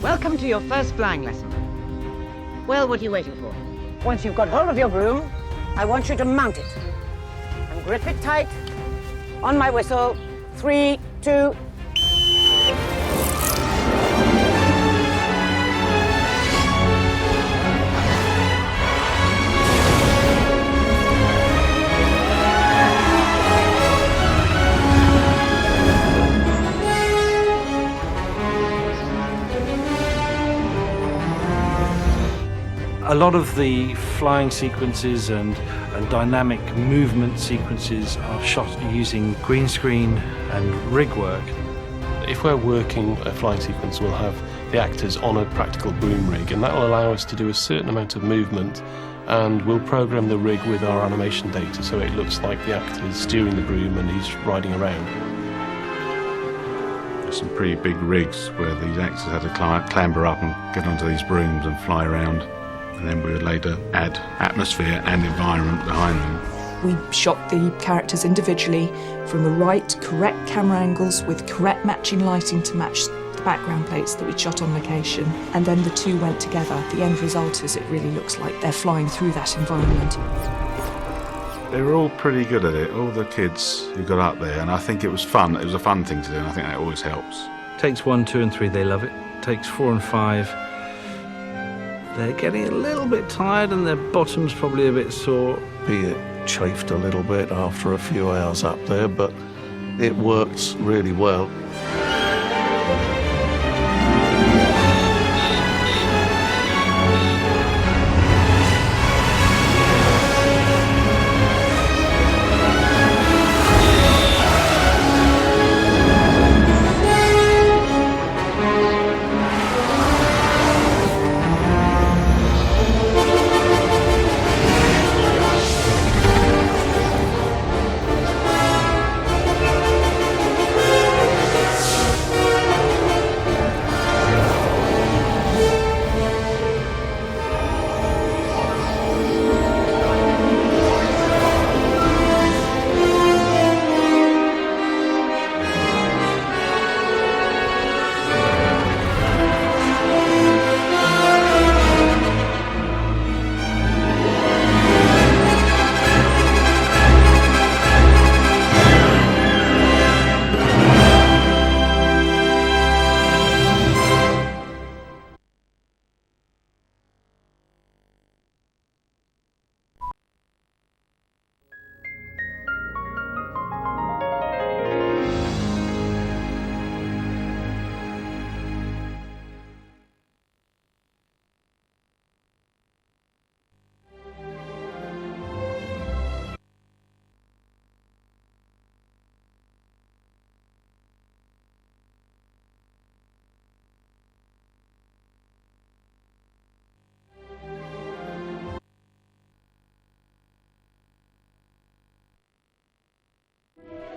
Welcome to your first flying lesson. Well, what are you waiting for? Once you've got hold of your broom, I want you to mount it. And grip it tight. On my whistle. 3, 2... A lot of the flying sequences and dynamic movement sequences are shot using green screen and rig work. If we're working a flying sequence, we'll have the actors on a practical broom rig, and that will allow us to do a certain amount of movement, and we'll program the rig with our animation data so it looks like the actor's steering the broom and he's riding around. There's some pretty big rigs where these actors had to clamber up and get onto these brooms and fly around. And then we would later add atmosphere and environment behind them. We shot the characters individually from the right, correct camera angles with correct matching lighting to match the background plates that we shot on location. And then the two went together. The end result is it really looks like they're flying through that environment. They were all pretty good at it, all the kids who got up there, and I think it was fun. It was a fun thing to do, and I think that always helps. Takes 1, 2 and 3, they love it. Takes 4 and 5, they're getting a little bit tired and their bottom's probably a bit sore. Be it chafed a little bit after a few hours up there, but it works really well.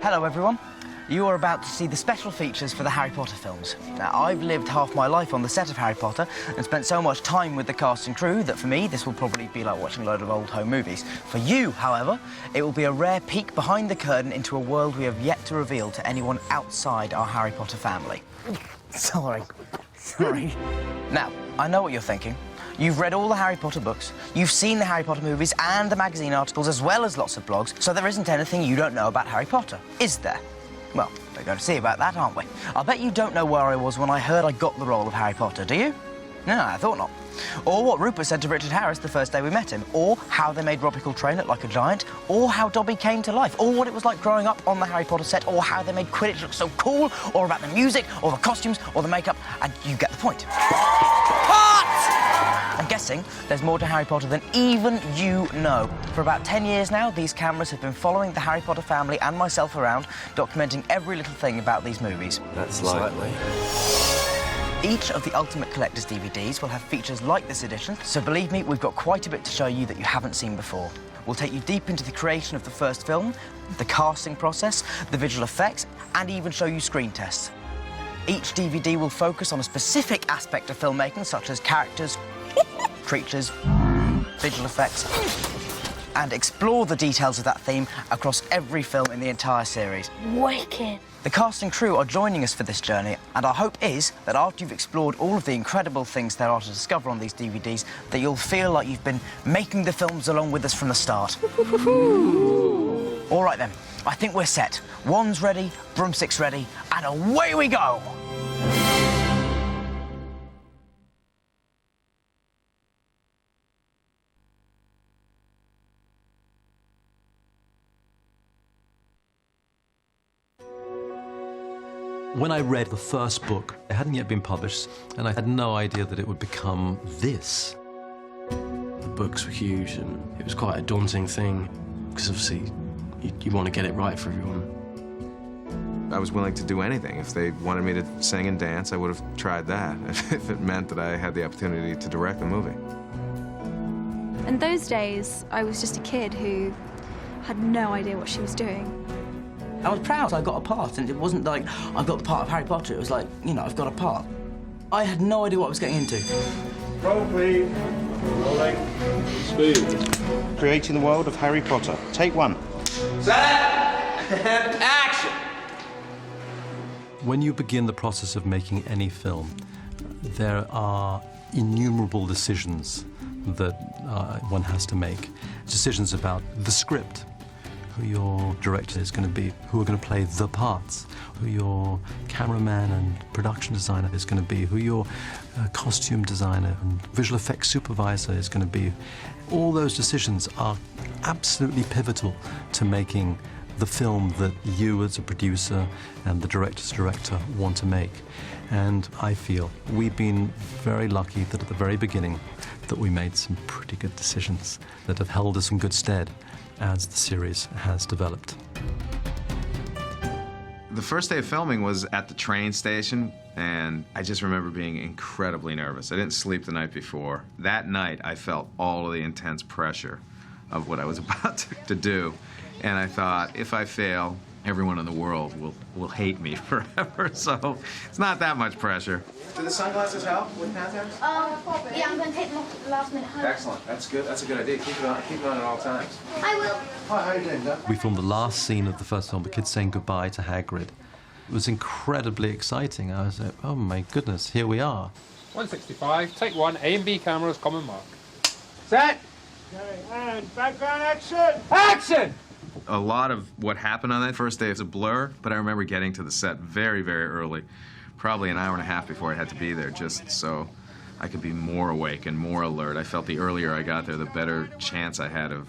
Hello everyone. You are about to see the special features for the Harry Potter films. Now, I've lived half my life on the set of Harry Potter and spent so much time with the cast and crew that for me, this will probably be like watching a load of old home movies. For you, however, it will be a rare peek behind the curtain into a world we have yet to reveal to anyone outside our Harry Potter family. Sorry. Now, I know what you're thinking. You've read all the Harry Potter books, you've seen the Harry Potter movies and the magazine articles, as well as lots of blogs, so there isn't anything you don't know about Harry Potter, is there? Well, we're going to see about that, aren't we? I'll bet you don't know where I was when I heard I got the role of Harry Potter, do you? No, I thought not. Or what Rupert said to Richard Harris the first day we met him, or how they made Robbie Coltrane look like a giant, or how Dobby came to life, or what it was like growing up on the Harry Potter set, or how they made Quidditch look so cool, or about the music, or the costumes, or the makeup, and you get the point. I'm guessing there's more to Harry Potter than even you know. For about 10 years now, these cameras have been following the Harry Potter family and myself around, documenting every little thing about these movies. That's likely. Each of the Ultimate Collector's DVDs will have features like this edition, so believe me, we've got quite a bit to show you that you haven't seen before. We'll take you deep into the creation of the first film, the casting process, the visual effects, and even show you screen tests. Each DVD will focus on a specific aspect of filmmaking, such as characters, creatures, visual effects, and explore the details of that theme across every film in the entire series. Wicked. The cast and crew are joining us for this journey, and our hope is that after you've explored all of the incredible things there are to discover on these DVDs, that you'll feel like you've been making the films along with us from the start. All right then, I think we're set. Wands ready, broomsticks ready, and away we go! When I read the first book, it hadn't yet been published, and I had no idea that it would become this. The books were huge, and it was quite a daunting thing, because obviously you want to get it right for everyone. I was willing to do anything. If they wanted me to sing and dance, I would have tried that, if it meant that I had the opportunity to direct the movie. In those days, I was just a kid who had no idea what she was doing. I was proud I got a part, and it wasn't like, I've got the part of Harry Potter. It was like, you know, I've got a part. I had no idea what I was getting into. Roll, please. Rolling. Speed. Creating the world of Harry Potter. Take one. Set! Action! When you begin the process of making any film, there are innumerable decisions that one has to make. Decisions about the script, who your director is going to be, who are going to play the parts, who your cameraman and production designer is going to be, who your costume designer and visual effects supervisor is going to be. All those decisions are absolutely pivotal to making the film that you as a producer and the director's director want to make. And I feel we've been very lucky that at the very beginning that we made some pretty good decisions that have held us in good stead as the series has developed. The first day of filming was at the train station, and I just remember being incredibly nervous. I didn't sleep the night before. That night, I felt all of the intense pressure of what I was about to do, and I thought, if I fail, everyone in the world will hate me forever, so it's not that much pressure. Do the sunglasses help with contacts? Yeah, I'm going to take them off at the last minute. Excellent. That's good. That's a good idea. Keep it on at all times. I will. Hi, how you doing, Doug? We filmed the last scene of the first film, the kids saying goodbye to Hagrid. It was incredibly exciting. I was like, oh my goodness, here we are. 165, take one, A and B cameras, common mark. Set. Okay, and background action. Action! A lot of what happened on that first day is a blur, but I remember getting to the set very, very early, probably an hour and a half before I had to be there, just so I could be more awake and more alert. I felt the earlier I got there, the better chance I had of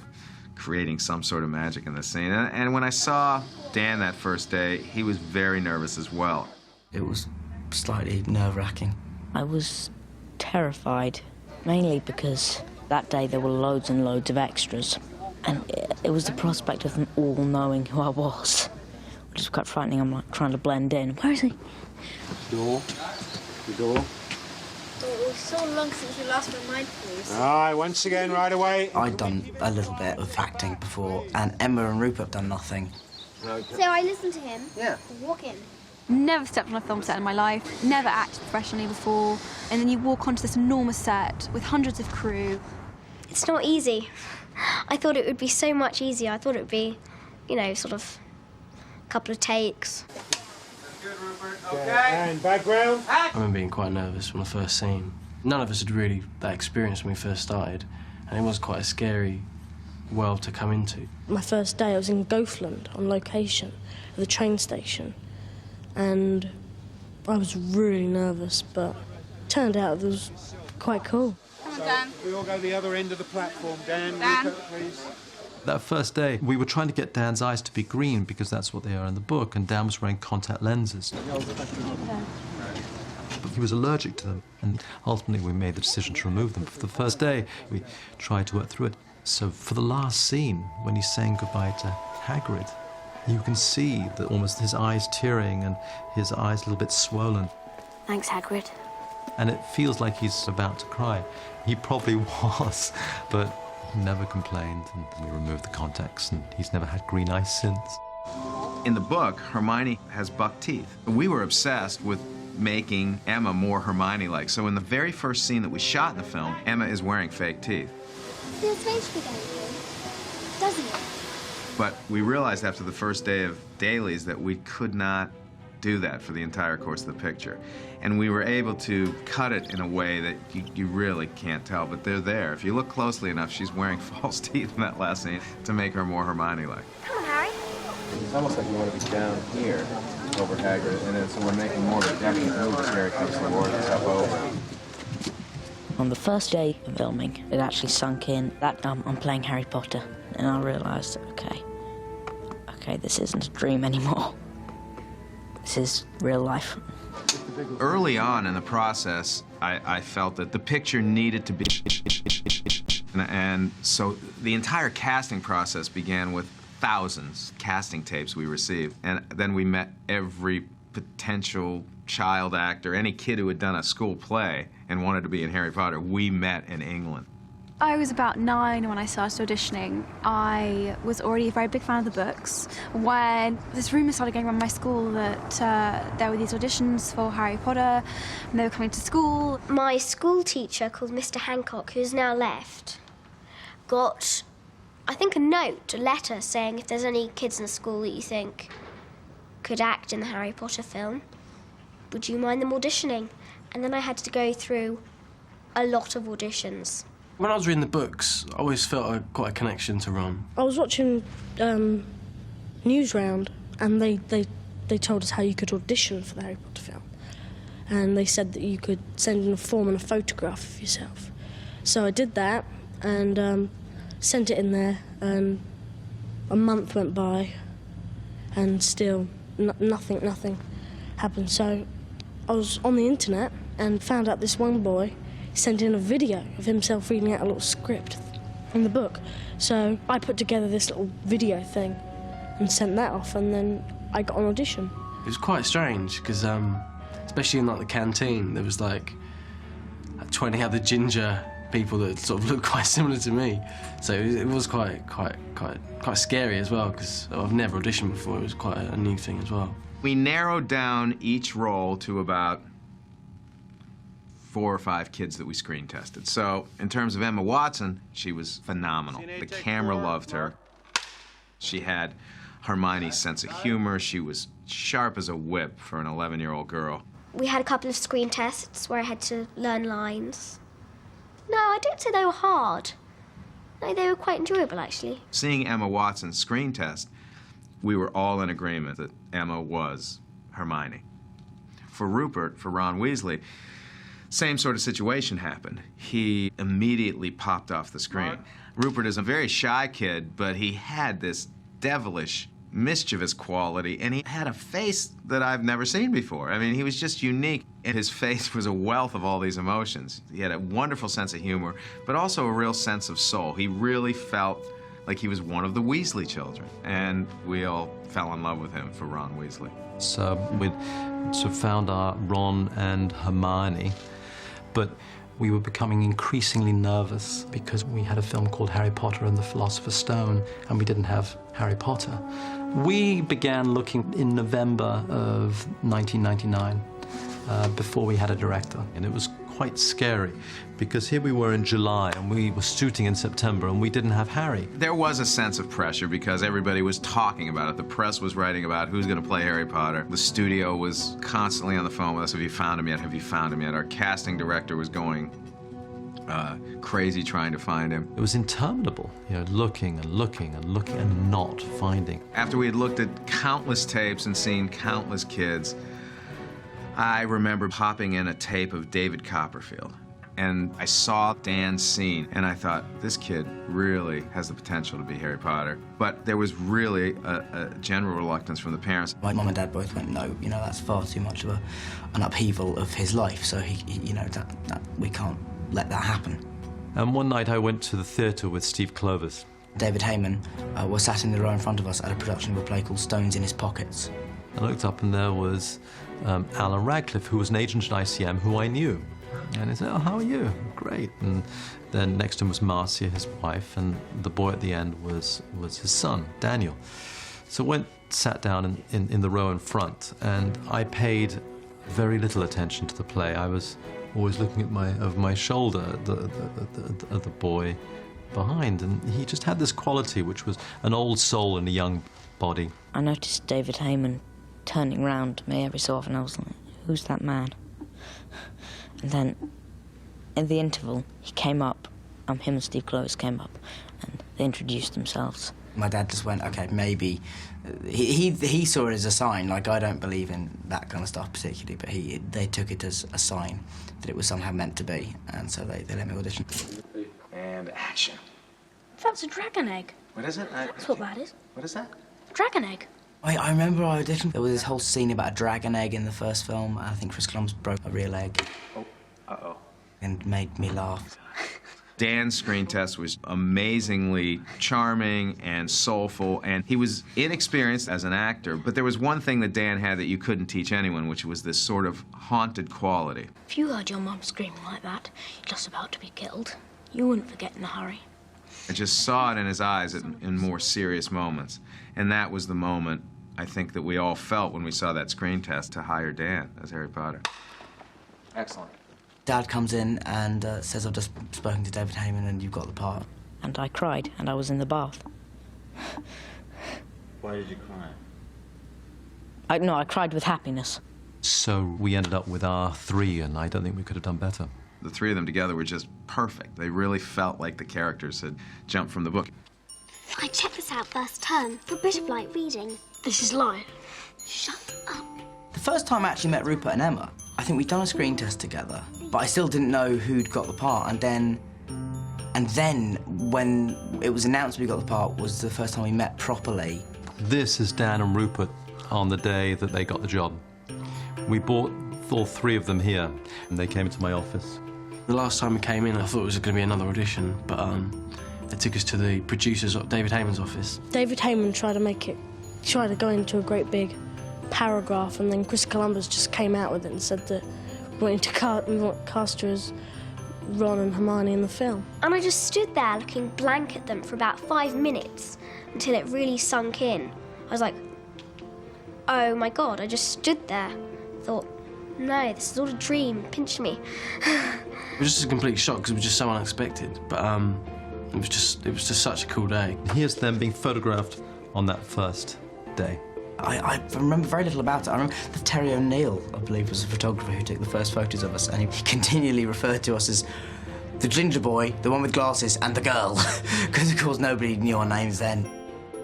creating some sort of magic in the scene. And when I saw Dan that first day, he was very nervous as well. It was slightly nerve-wracking. I was terrified, mainly because that day there were loads and loads of extras. And it was the prospect of them all knowing who I was, which is quite frightening. I'm like trying to blend in. Where is he? Door. The door. It was so long since you last were mine, please. All right, once again, right away. I'd done a little bit of acting before, and Emma and Rupert have done nothing. So I listened to him. Yeah. Walk in. Never stepped on a film set in my life, never acted professionally before, and then you walk onto this enormous set with hundreds of crew. It's not easy. I thought it would be so much easier. I thought it would be, you know, sort of a couple of takes. Good, Rupert. Okay. And background. I remember being quite nervous from the first scene. None of us had really that experience when we first started, and it was quite a scary world to come into. My first day I was in Goathland on location at the train station, and I was really nervous, but it turned out it was quite cool. So we all go to the other end of the platform. Dan, Rupert, please. That first day, we were trying to get Dan's eyes to be green because that's what they are in the book, and Dan was wearing contact lenses. But he was allergic to them, and ultimately we made the decision to remove them. But for the first day, we tried to work through it. So for the last scene, when he's saying goodbye to Hagrid, you can see that almost his eyes tearing and his eyes a little bit swollen. Thanks, Hagrid. And it feels like he's about to cry. He probably was, but he never complained, and we removed the contacts, and he's never had green eyes since. In the book, Hermione has buck teeth. We were obsessed with making Emma more Hermione-like. So in the very first scene that we shot in the film, Emma is wearing fake teeth. The train should be going through. doesn't it? But we realized after the first day of dailies that we could not do that for the entire course of the picture. And we were able to cut it in a way that you really can't tell, but they're there. If you look closely enough, she's wearing false teeth in that last scene to make her more Hermione-like. Come on, Harry. It's almost like we want to be down here over Hagrid, and then so we're making more of a definite move as Harry comes towards us up over. On the first day of filming, it actually sunk in that I'm playing Harry Potter, and I realised, okay, this isn't a dream anymore. This is real life. Early on in the process, I felt that the picture needed to be and so the entire casting process began with thousands of casting tapes we received, and then we met every potential child actor, any kid who had done a school play and wanted to be in Harry Potter, we met in England. I was about 9 when I started auditioning. I was already a very big fan of the books. When this rumour started going around my school that there were these auditions for Harry Potter and they were coming to school. My school teacher, called Mr. Hancock, who's now left, got, I think, a letter saying if there's any kids in the school that you think could act in the Harry Potter film, would you mind them auditioning? And then I had to go through a lot of auditions. When I was reading the books, I always felt quite a connection to Ron. I was watching Newsround, and they told us how you could audition for the Harry Potter film. And they said that you could send in a form and a photograph of yourself. So I did that, and sent it in there, and a month went by, and still nothing happened. So I was on the internet and found out this one boy sent in a video of himself reading out a little script from the book. So I put together this little video thing and sent that off, and then I got an audition. It was quite strange, because especially in the canteen, there was 20 other ginger people that sort of looked quite similar to me. So it was quite scary as well, because I've never auditioned before. It was quite a new thing as well. We narrowed down each role to about 4 or 5 kids that we screen tested. So in terms of Emma Watson, she was phenomenal. The camera loved her. She had Hermione's sense of humor. She was sharp as a whip for an 11-year-old girl. We had a couple of screen tests where I had to learn lines. No, I don't say they were hard. No, they were quite enjoyable, actually. Seeing Emma Watson's screen test, we were all in agreement that Emma was Hermione. For Rupert, for Ron Weasley, same sort of situation happened. He immediately popped off the screen. Rupert is a very shy kid, but he had this devilish, mischievous quality, and he had a face that I've never seen before. I mean, he was just unique, and his face was a wealth of all these emotions. He had a wonderful sense of humor, but also a real sense of soul. He really felt like he was one of the Weasley children, and we all fell in love with him for Ron Weasley. So we'd sort of found our Ron and Hermione, but we were becoming increasingly nervous because we had a film called Harry Potter and the Philosopher's Stone, and we didn't have Harry Potter. We began looking in November of 1999, before we had a director, and it was quite scary because here we were in July and we were shooting in September and we didn't have Harry. There was a sense of pressure because everybody was talking about it. The press was writing about who's going to play Harry Potter. The studio was constantly on the phone with us. Have you found him yet? Have you found him yet? Our casting director was going crazy trying to find him. It was interminable, looking and looking and looking and not finding. After we had looked at countless tapes and seen countless kids, I remember popping in a tape of David Copperfield, and I saw Dan's scene, and I thought, this kid really has the potential to be Harry Potter. But there was really a general reluctance from the parents. My mum and dad both went, no, that's far too much of an upheaval of his life, so that we can't let that happen. And one night I went to the theatre with Steve Clovis. David Heyman was sat in the row in front of us at a production of a play called Stones in His Pockets. I looked up and there was Alan Radcliffe, who was an agent at ICM who I knew. And he said, oh, how are you? Great. And then next to him was Marcia, his wife, and the boy at the end was his son, Daniel. So sat down in the row in front, and I paid very little attention to the play. I was always looking at over my shoulder at the boy behind, and he just had this quality which was an old soul in a young body. I noticed David Heyman turning round to me every so often. I was like, who's that man? And then, in the interval, he came up, him and Steve Clovis came up, and they introduced themselves. My dad just went, okay, maybe. He saw it as a sign. Like, I don't believe in that kind of stuff particularly, but they took it as a sign that it was somehow meant to be, and so they let me audition. And action. That's a dragon egg. What is it? That's what that is. What is that? Dragon egg. I remember I auditioned. There was this whole scene about a dragon egg in the first film. I think Chris Columbus broke a real egg. Oh, uh-oh. And made me laugh. Dan's screen test was amazingly charming and soulful, and he was inexperienced as an actor, but there was one thing that Dan had that you couldn't teach anyone, which was this sort of haunted quality. If you heard your mum screaming like that, just about to be killed, you wouldn't forget in a hurry. I just saw it in his eyes in more serious moments, and that was the moment I think that we all felt when we saw that screen test to hire Dan as Harry Potter. Excellent. Dad comes in and says, I've just spoken to David Heyman and you've got the part. And I cried, and I was in the bath. Why did you cry? I cried with happiness. So we ended up with our 3, and I don't think we could have done better. The 3 of them together were just perfect. They really felt like the characters had jumped from the book. I checked this out first term for a bit of light reading. This is lying. Shut up. The first time I actually met Rupert and Emma, I think we'd done a screen test together, but I still didn't know who'd got the part. And then when it was announced we got the part was the first time we met properly. This is Dan and Rupert on the day that they got the job. We brought all 3 of them here, and they came into my office. The last time we came in, I thought it was going to be another audition, but they took us to the producer's, David Heyman's office. David Heyman tried to go into a great big paragraph, and then Chris Columbus just came out with it and said that we want to cast you as Ron and Hermione in the film. And I just stood there looking blank at them for about 5 minutes until it really sunk in. I was like, oh my God, I just stood there. Thought, no, this is all a dream, pinch me. It was just a complete shock because it was just so unexpected, but it was just such a cool day. Here's them being photographed on that first day. I remember very little about it. I remember that Terry O'Neill, I believe, was the photographer who took the first photos of us, and he continually referred to us as the ginger boy, the one with glasses, and the girl, because of course nobody knew our names then.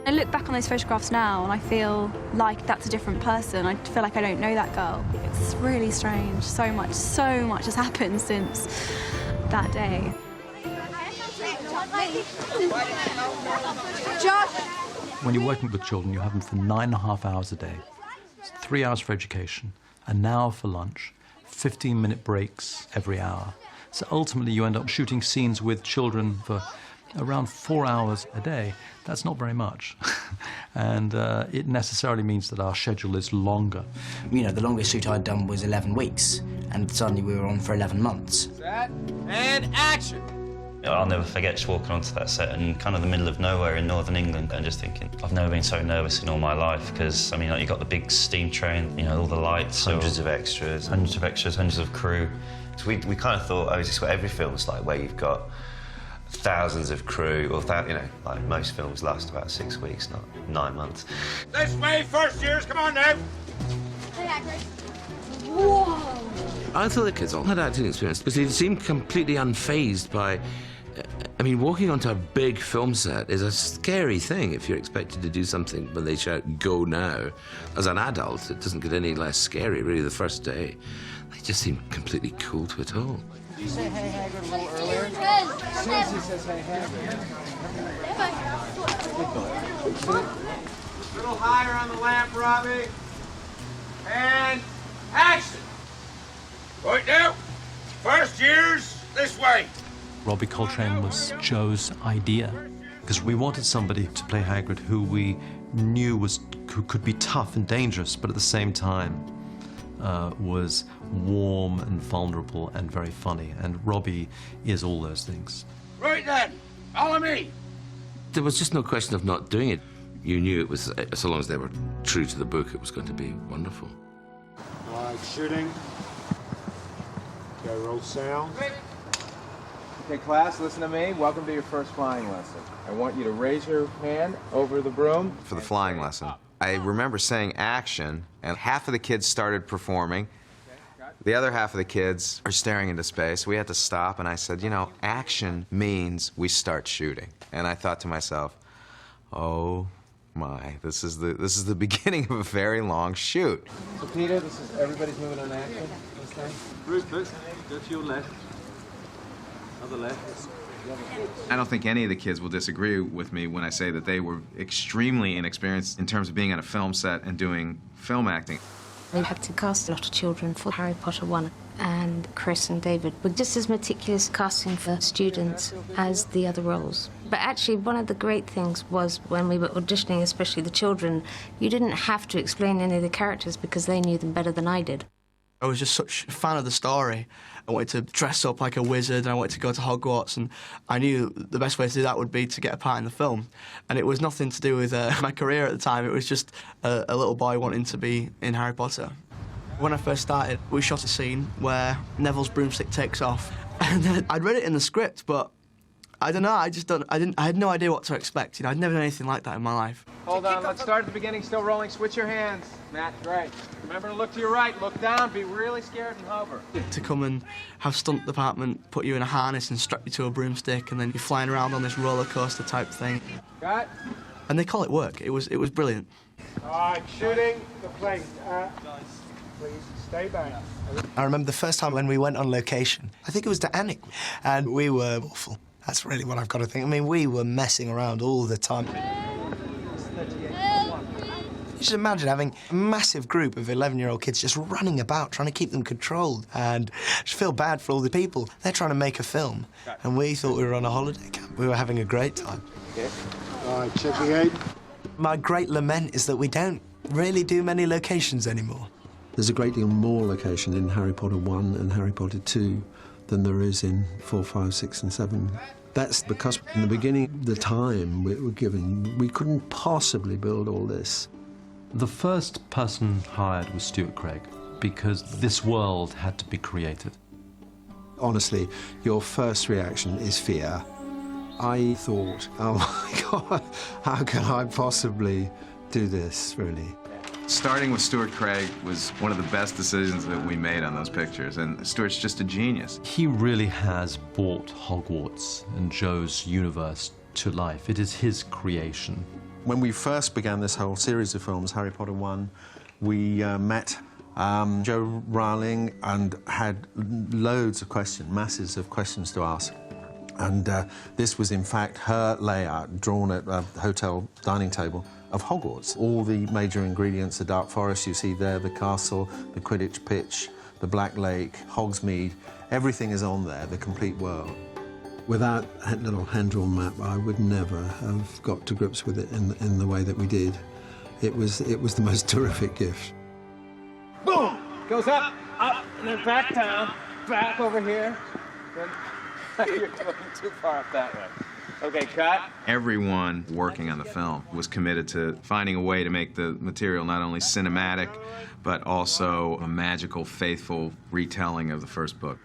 I look back on those photographs now and I feel like that's a different person. I feel like I don't know that girl. It's really strange. So much has happened since that day. Josh! When you're working with children, you have them for 9.5 hours a day. It's 3 hours for education, an hour for lunch, 15-minute breaks every hour. So ultimately, you end up shooting scenes with children for around 4 hours a day. That's not very much. And it necessarily means that our schedule is longer. You know, the longest shoot I'd done was 11 weeks, and suddenly we were on for 11 months. Set and action! I'll never forget just walking onto that set in kind of the middle of nowhere in northern England and just thinking, I've never been so nervous in all my life because, I mean, like, you've got the big steam train, you know, all the lights. Hundreds of extras, hundreds of crew. So we kind of thought, oh, is this what every film's like, where you've got thousands of crew, or you know, like most films last about 6 weeks, not 9 months. This way, first years, come on now! Whoa! I thought the kids all had acting experience because they seemed completely unfazed by... I mean, walking onto a big film set is a scary thing if you're expected to do something when they shout, go now. As an adult, it doesn't get any less scary, really, the first day. They just seemed completely cool to it all. Did you say hey Hagrid a little earlier? As soon as he says hey Hagrid. A little higher on the lamp, Robbie. And action! Right now, first years, this way. Robbie Coltrane was Joe's idea, because we wanted somebody to play Hagrid who we knew could be tough and dangerous, but at the same time was warm and vulnerable and very funny. And Robbie is all those things. Right then, follow me. There was just no question of not doing it. You knew it was, so long as they were true to the book, it was going to be wonderful. All right, shooting. Okay, roll sound. Okay, class, listen to me. Welcome to your first flying lesson. I want you to raise your hand over the broom. For the flying lesson, I remember saying action, and half of the kids started performing. The other half of the kids are staring into space. We had to stop, and I said, you know, action means we start shooting. And I thought to myself, oh my, this is the beginning of a very long shoot. So Peter, this is everybody's moving on action this time. Rupert, go to your left. Other left. I don't think any of the kids will disagree with me when I say that they were extremely inexperienced in terms of being on a film set and doing film acting. We had to cast a lot of children for Harry Potter 1, and Chris and David were just as meticulous casting for students as the other roles. But actually, one of the great things was when we were auditioning, especially the children, you didn't have to explain any of the characters because they knew them better than I did. I was just such a fan of the story. I wanted to dress up like a wizard, and I wanted to go to Hogwarts, and I knew the best way to do that would be to get a part in the film. And it was nothing to do with my career at the time. It was just a little boy wanting to be in Harry Potter. When I first started, we shot a scene where Neville's broomstick takes off. And I'd read it in the script, but I don't know, I had no idea what to expect. You know, I'd never done anything like that in my life. Hold on, let's start at the beginning, still rolling. Switch your hands. Matt, right. Remember to look to your right, look down, be really scared and hover. To come and have stunt department put you in a harness and strap you to a broomstick, and then you're flying around on this roller coaster type thing. Got? And they call it work. It was brilliant. All right, shooting the plane. Please stay back. I remember the first time when we went on location. I think it was to Annick, and we were awful. That's really what I've got to think. I mean, we were messing around all the time. You should imagine having a massive group of 11-year-old kids just running about, trying to keep them controlled. And I just feel bad for all the people. They're trying to make a film, and we thought we were on a holiday camp. We were having a great time. Okay. All right, checking eight. My great lament is that we don't really do many locations anymore. There's a great deal more location in Harry Potter 1 and Harry Potter 2 than there is in 4, 5, 6 and 7. That's because in the beginning, the time we were given, we couldn't possibly build all this. The first person hired was Stuart Craig because this world had to be created. Honestly, your first reaction is fear. I thought, oh my God, how can I possibly do this, really? Starting with Stuart Craig was one of the best decisions that we made on those pictures, and Stuart's just a genius. He really has brought Hogwarts and Joe's universe to life. It is his creation. When we first began this whole series of films, Harry Potter 1, we met Joe Rowling and had loads of questions, masses of questions to ask. And this was, in fact, her layout drawn at a hotel dining table of Hogwarts. All the major ingredients, the Dark Forest you see there, the castle, the Quidditch pitch, the Black Lake, Hogsmeade, everything is on there, the complete world. Without a little hand-drawn map, I would never have got to grips with it in the way that we did. It was the most terrific gift. Boom! Goes up, and then back down, back over here. Then you're going too far up that way. Okay, cut. Everyone working on the film was committed to finding a way to make the material not only cinematic, but also a magical, faithful retelling of the first book.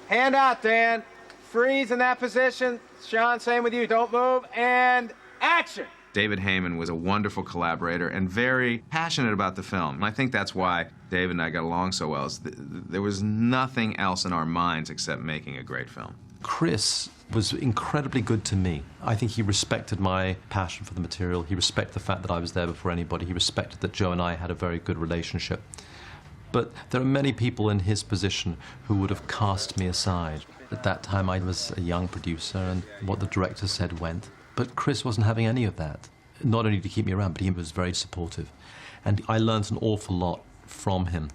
Hand out, Dan. Freeze in that position. Sean, same with you. Don't move. And action. David Heyman was a wonderful collaborator and very passionate about the film. And I think that's why David and I got along so well. There was nothing else in our minds except making a great film. Chris was incredibly good to me. I think he respected my passion for the material. He respected the fact that I was there before anybody. He respected that Joe and I had a very good relationship. But there are many people in his position who would have cast me aside. At that time, I was a young producer, and what the director said went. But Chris wasn't having any of that. Not only to keep me around, but he was very supportive. And I learned an awful lot from him.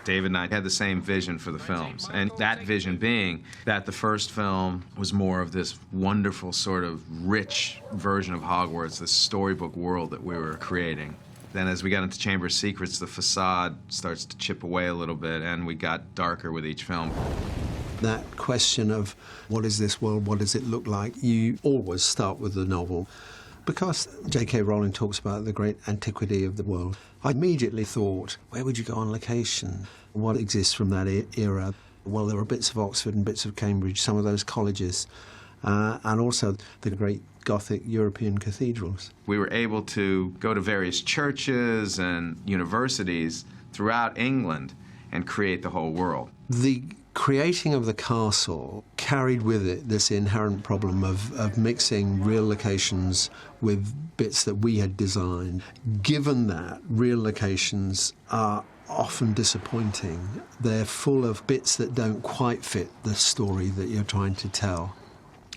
David and I had the same vision for the films, and that vision being that the first film was more of this wonderful sort of rich version of Hogwarts, this storybook world that we were creating. Then as we got into Chamber of Secrets, the facade starts to chip away a little bit, and we got darker with each film. That question of what is this world, what does it look like, you always start with the novel. Because J.K. Rowling talks about the great antiquity of the world, I immediately thought, where would you go on location? What exists from that era? Well, there were bits of Oxford and bits of Cambridge, some of those colleges, and also the great Gothic European cathedrals. We were able to go to various churches and universities throughout England and create the whole world. The creating of the castle carried with it this inherent problem of mixing real locations with bits that we had designed. Given that real locations are often disappointing, they're full of bits that don't quite fit the story that you're trying to tell.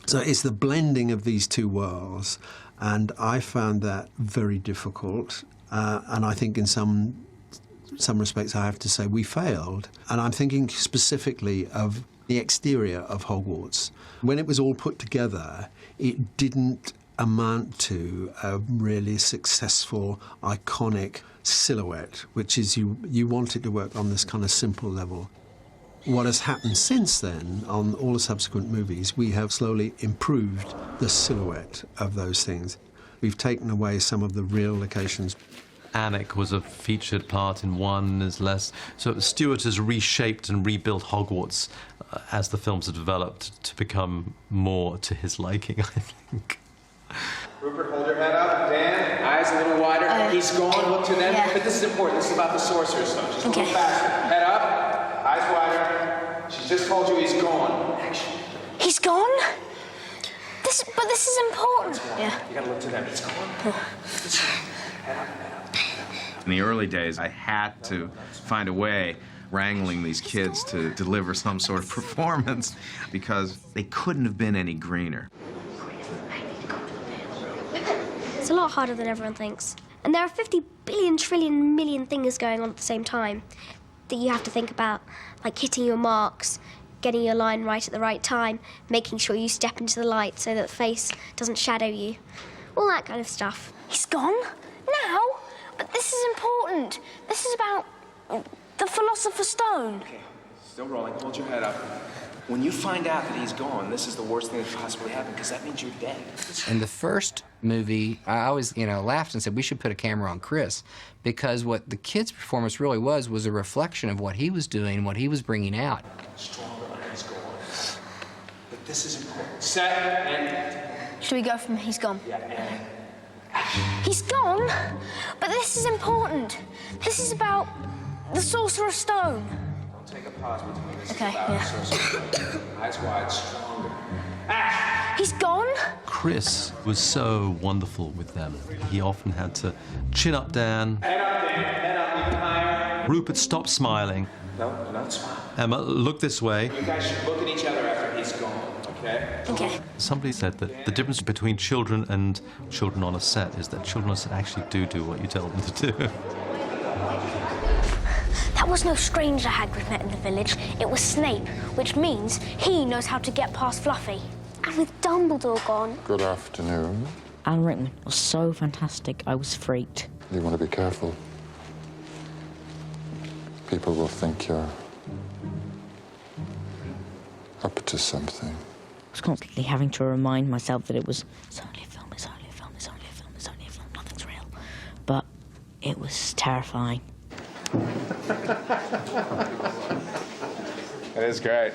So it's the blending of these two worlds, and I found that very difficult, and I think in some respects I have to say we failed. And I'm thinking specifically of the exterior of Hogwarts. When it was all put together, it didn't amount to a really successful, iconic silhouette, which is you want it to work on this kind of simple level. What has happened since then, on all the subsequent movies, we have slowly improved the silhouette of those things. We've taken away some of the real locations. Alnwick was a featured part in one, is less. So Stuart has reshaped and rebuilt Hogwarts as the films have developed to become more to his liking, I think. Rupert, hold your head up. Dan, eyes a little wider. He's gone. Look to them. Yeah. But this is important. This is about the Sorcerer's Stone. Just a little faster. Head up. Eyes wider. She just told you he's gone. Action. He's gone? But this is important. Yeah. You gotta look to them. He's gone. Head up, head up. In the early days, I had to find a way wrangling these kids to deliver some sort of performance because they couldn't have been any greener. It's a lot harder than everyone thinks. And there are 50 billion, trillion, million things going on at the same time that you have to think about, like hitting your marks, getting your line right at the right time, making sure you step into the light so that the face doesn't shadow you. All that kind of stuff. He's gone? Now? But this is important. This is about the Philosopher's Stone. Okay, still rolling. Hold your head up. When you find out that he's gone, this is the worst thing that could possibly happen, because that means you're dead. In the first movie, I always, laughed and said we should put a camera on Chris, because what the kid's performance really was a reflection of what he was doing, what he was bringing out. Stronger when he's gone. But this is important. Set and... Should we go from he's gone? Yeah, and... He's gone? But this is important. This is about the Sorcerer's Stone. Don't take a pause between this. Okay, yeah. Eyes wide, stronger. He's gone? Chris was so wonderful with them. He often had to chin up Dan. Head up, Dan. Head up, even higher. Rupert, stop smiling. No, don't smile. Emma, look this way. You guys should look at each other after he's gone, okay? Okay. Somebody said that the difference between children and children on a set is that children on a set actually do what you tell them to do. That was no stranger Hagrid met in the village. It was Snape, which means he knows how to get past Fluffy. And with Dumbledore gone... Good afternoon. Alan Rickman was so fantastic, I was freaked. You want to be careful. People will think you're up to something. I was constantly having to remind myself that it's only a film, it's only a film, it's only a film, it's only a film, nothing's real. But it was terrifying. That is great.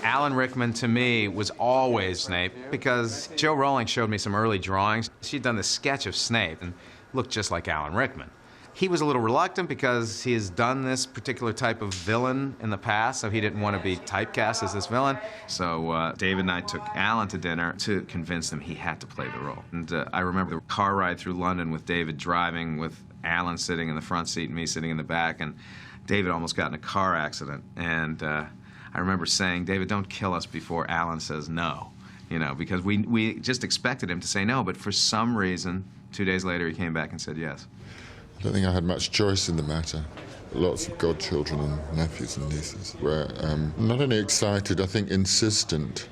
Alan Rickman, to me, was always Snape because Jo Rowling showed me some early drawings. She'd done this sketch of Snape and looked just like Alan Rickman. He was a little reluctant because he has done this particular type of villain in the past, so he didn't want to be typecast as this villain. So David and I took Alan to dinner to convince him he had to play the role. And I remember the car ride through London with David driving, with Alan sitting in the front seat and me sitting in the back, and David almost got in a car accident. And I remember saying, David, don't kill us before Alan says no, because we just expected him to say no, but for some reason, 2 days later, he came back and said yes. I don't think I had much choice in the matter. Lots of godchildren and nephews and nieces were not only excited, I think insistent.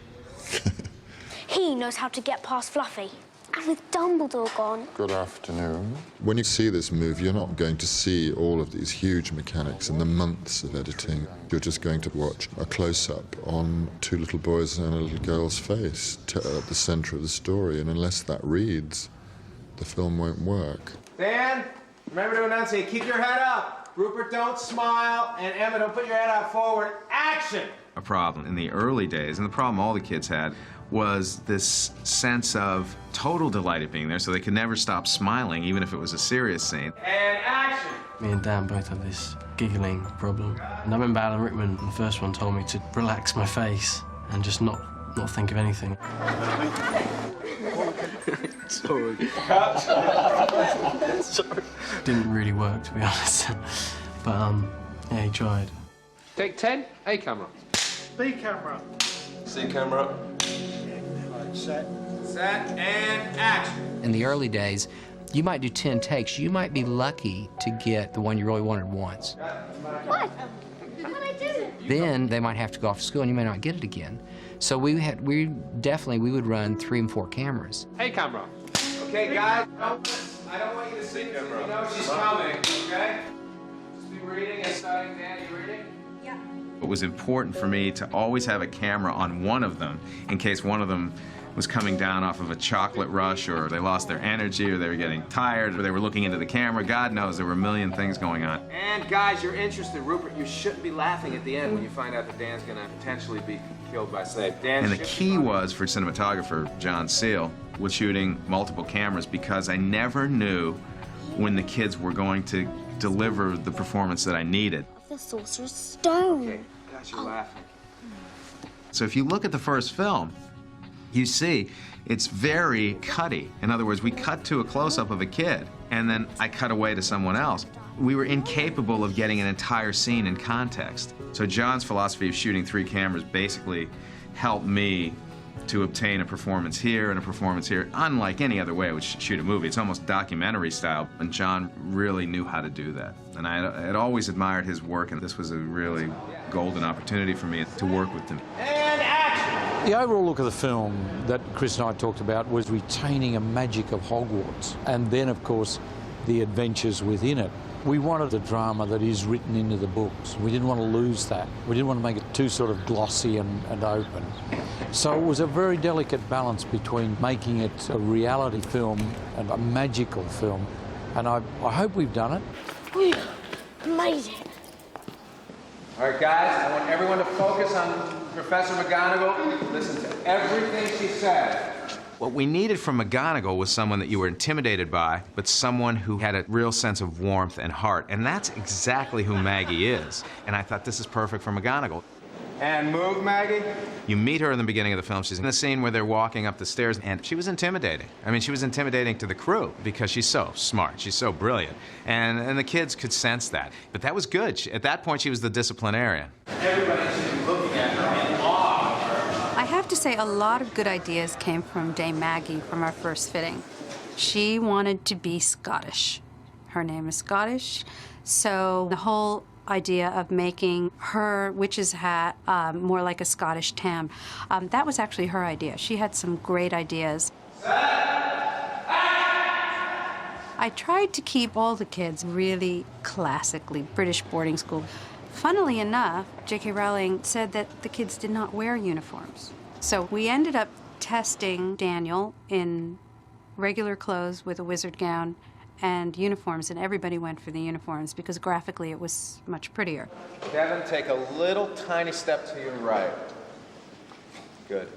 He knows how to get past Fluffy. And with Dumbledore gone... Good afternoon. When you see this movie, you're not going to see all of these huge mechanics and the months of editing. You're just going to watch a close-up on two little boys and a little girl's face at the centre of the story, and unless that reads, the film won't work. Dan, remember to enunciate. Keep your head up. Rupert, don't smile. And Emma, don't put your head out forward. Action! a problem in the early days, and the problem all the kids had was this sense of total delight at being there, so they could never stop smiling, even if it was a serious scene. And action! Me and Dan both had this giggling problem. And I remember Alan Rickman, the first one, told me to relax my face and just not think of anything. Sorry. Sorry. Didn't really work, to be honest. But, yeah, he tried. Take 10, A camera. B camera. C camera. Set. Set, and action. In the early days, you might do 10 takes. You might be lucky to get the one you really wanted once. What? How'd I do it? Then they might have to go off to school and you may not get it again. So we would run 3 and 4 cameras. Hey, camera. Okay, guys, I don't want you to see this. You know she's coming, okay? Just be reading and starting. Dan, you reading? Yeah. It was important for me to always have a camera on one of them in case one of them was coming down off of a chocolate rush, or they lost their energy, or they were getting tired, or they were looking into the camera. God knows, there were a million things going on. And guys, you're interested. Rupert, you shouldn't be laughing at the end when you find out that Dan's gonna potentially be killed by Snape. Dan, And the key was, for cinematographer John Seal, was shooting multiple cameras, because I never knew when the kids were going to deliver the performance that I needed. The Sorcerer's Stone. Okay, guys, you're laughing. So if you look at the first film, you see it's very cutty. In other words, we cut to a close-up of a kid, and then I cut away to someone else. We were incapable of getting an entire scene in context. So John's philosophy of shooting 3 cameras basically helped me to obtain a performance here and a performance here, unlike any other way I would shoot a movie. It's almost documentary style, and John really knew how to do that. And I had always admired his work, and this was a really golden opportunity for me to work with him. And action! The overall look of the film that Chris and I talked about was retaining a magic of Hogwarts, and then, of course, the adventures within it. We wanted a drama that is written into the books. We didn't want to lose that. We didn't want to make it too sort of glossy and open. So it was a very delicate balance between making it a reality film and a magical film. And I hope we've done it. We made it. All right, guys, I want everyone to focus on Professor McGonagall. Listen to everything she said. What we needed from McGonagall was someone that you were intimidated by, but someone who had a real sense of warmth and heart. And that's exactly who Maggie is. And I thought this is perfect for McGonagall. And move, Maggie. You meet her in the beginning of the film. She's in the scene where they're walking up the stairs, and she was intimidating. I mean, she was intimidating to the crew because she's so smart. She's so brilliant. And the kids could sense that. But that was good. At that point, she was the disciplinarian. Everybody should be looking at her in awe of her. I have to say, a lot of good ideas came from Dame Maggie from our first fitting. She wanted to be Scottish. Her name is Scottish, so the whole idea of making her witch's hat more like a Scottish tam, that was actually her idea. She had some great ideas. I tried to keep all the kids really classically British boarding school. Funnily enough, J.K. Rowling said that the kids did not wear uniforms. So we ended up testing Daniel in regular clothes with a wizard gown and uniforms, and everybody went for the uniforms because graphically it was much prettier. Kevin, take a little tiny step to your right. Good.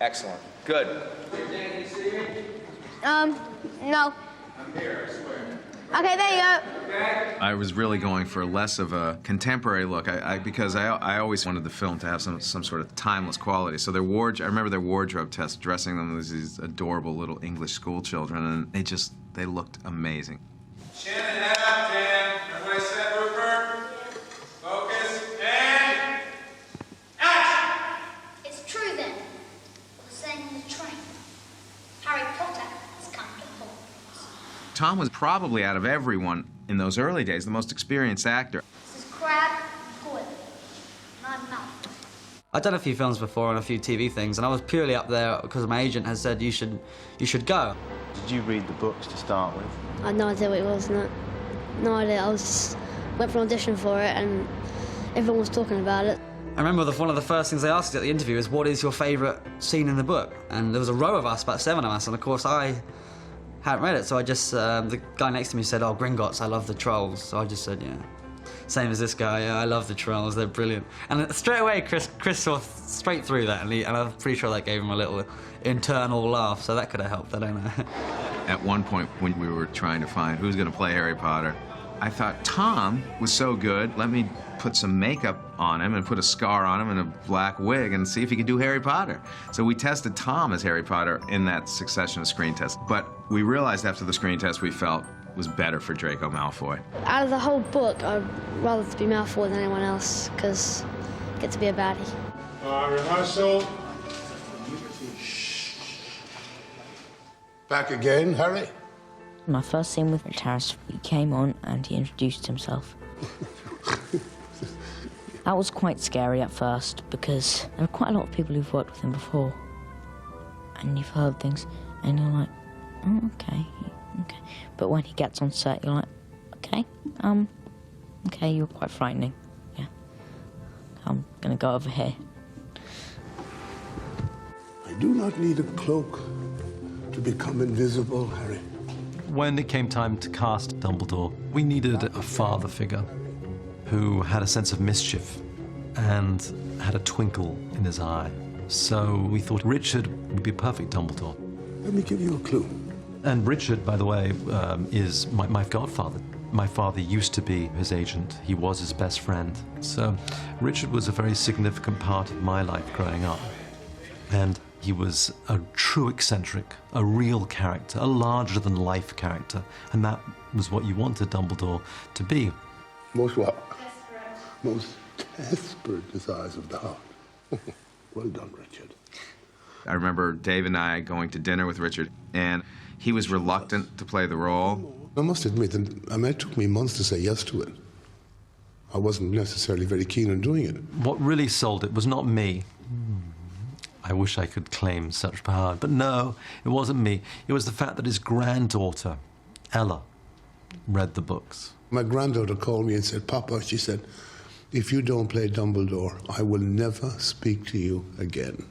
Excellent. Good. Dan, can you see me? No. I'm here, I swear. Okay, there you go. Okay. I was really going for less of a contemporary look, because I always wanted the film to have some sort of timeless quality. So their wardrobe, I remember their wardrobe test, dressing them as these adorable little English school children, and they looked amazing. Chin and head up, Dan. Everybody set, Rupert. Focus, and action! It's true then. We're sailing the train. Harry Potter has come to Hogwarts. Tom was probably, out of everyone in those early days, the most experienced actor. This is Crab, Goyle, and I'm Malfoy. I'd done a few films before and a few TV things, and I was purely up there because my agent had said you should go. Did you read the books to start with? I had no idea what it was, no idea. I went for an audition for it, and everyone was talking about it. I remember one of the first things they asked at the interview is, what is your favourite scene in the book? And there was a row of us, about 7 of us, and of course I hadn't read it, so I just, the guy next to me said, oh, Gringotts, I love the trolls. So I just said, yeah. same as this guy. I love the Trolls, they're brilliant. And straight away, Chris saw straight through that, and I'm pretty sure that gave him a little internal laugh, so that could have helped, I don't know. At one point, when we were trying to find who's going to play Harry Potter, I thought Tom was so good, let me put some makeup on him and put a scar on him and a black wig and see if he could do Harry Potter. So we tested Tom as Harry Potter in that succession of screen tests. But we realized after the screen test we felt was better for Draco Malfoy. Out of the whole book, I'd rather to be Malfoy than anyone else, because I get to be a baddie. Rehearsal. Back again, Harry? My first scene with Terrace, he came on and he introduced himself. That was quite scary at first because there are quite a lot of people who've worked with him before. And you've heard things and you're like, oh, okay. But when he gets on set, you're like, okay, you're quite frightening. Yeah. I'm gonna go over here. I do not need a cloak to become invisible, Harry. When it came time to cast Dumbledore, we needed a father figure who had a sense of mischief and had a twinkle in his eye. So we thought Richard would be a perfect Dumbledore. Let me give you a clue. And Richard, by the way, is my godfather. My father used to be his agent. He was his best friend. So Richard was a very significant part of my life growing up. And he was a true eccentric, a real character, a larger-than-life character. And that was what you wanted Dumbledore to be. Most what? Most desperate desires of the heart. Well done, Richard. I remember Dave and I going to dinner with Richard, and he was reluctant to play the role. I must admit that it took me months to say yes to it. I wasn't necessarily very keen on doing it. What really sold it was not me. I wish I could claim such power, but no, it wasn't me. It was the fact that his granddaughter, Ella, read the books. My granddaughter called me and said, Papa, she said, if you don't play Dumbledore, I will never speak to you again.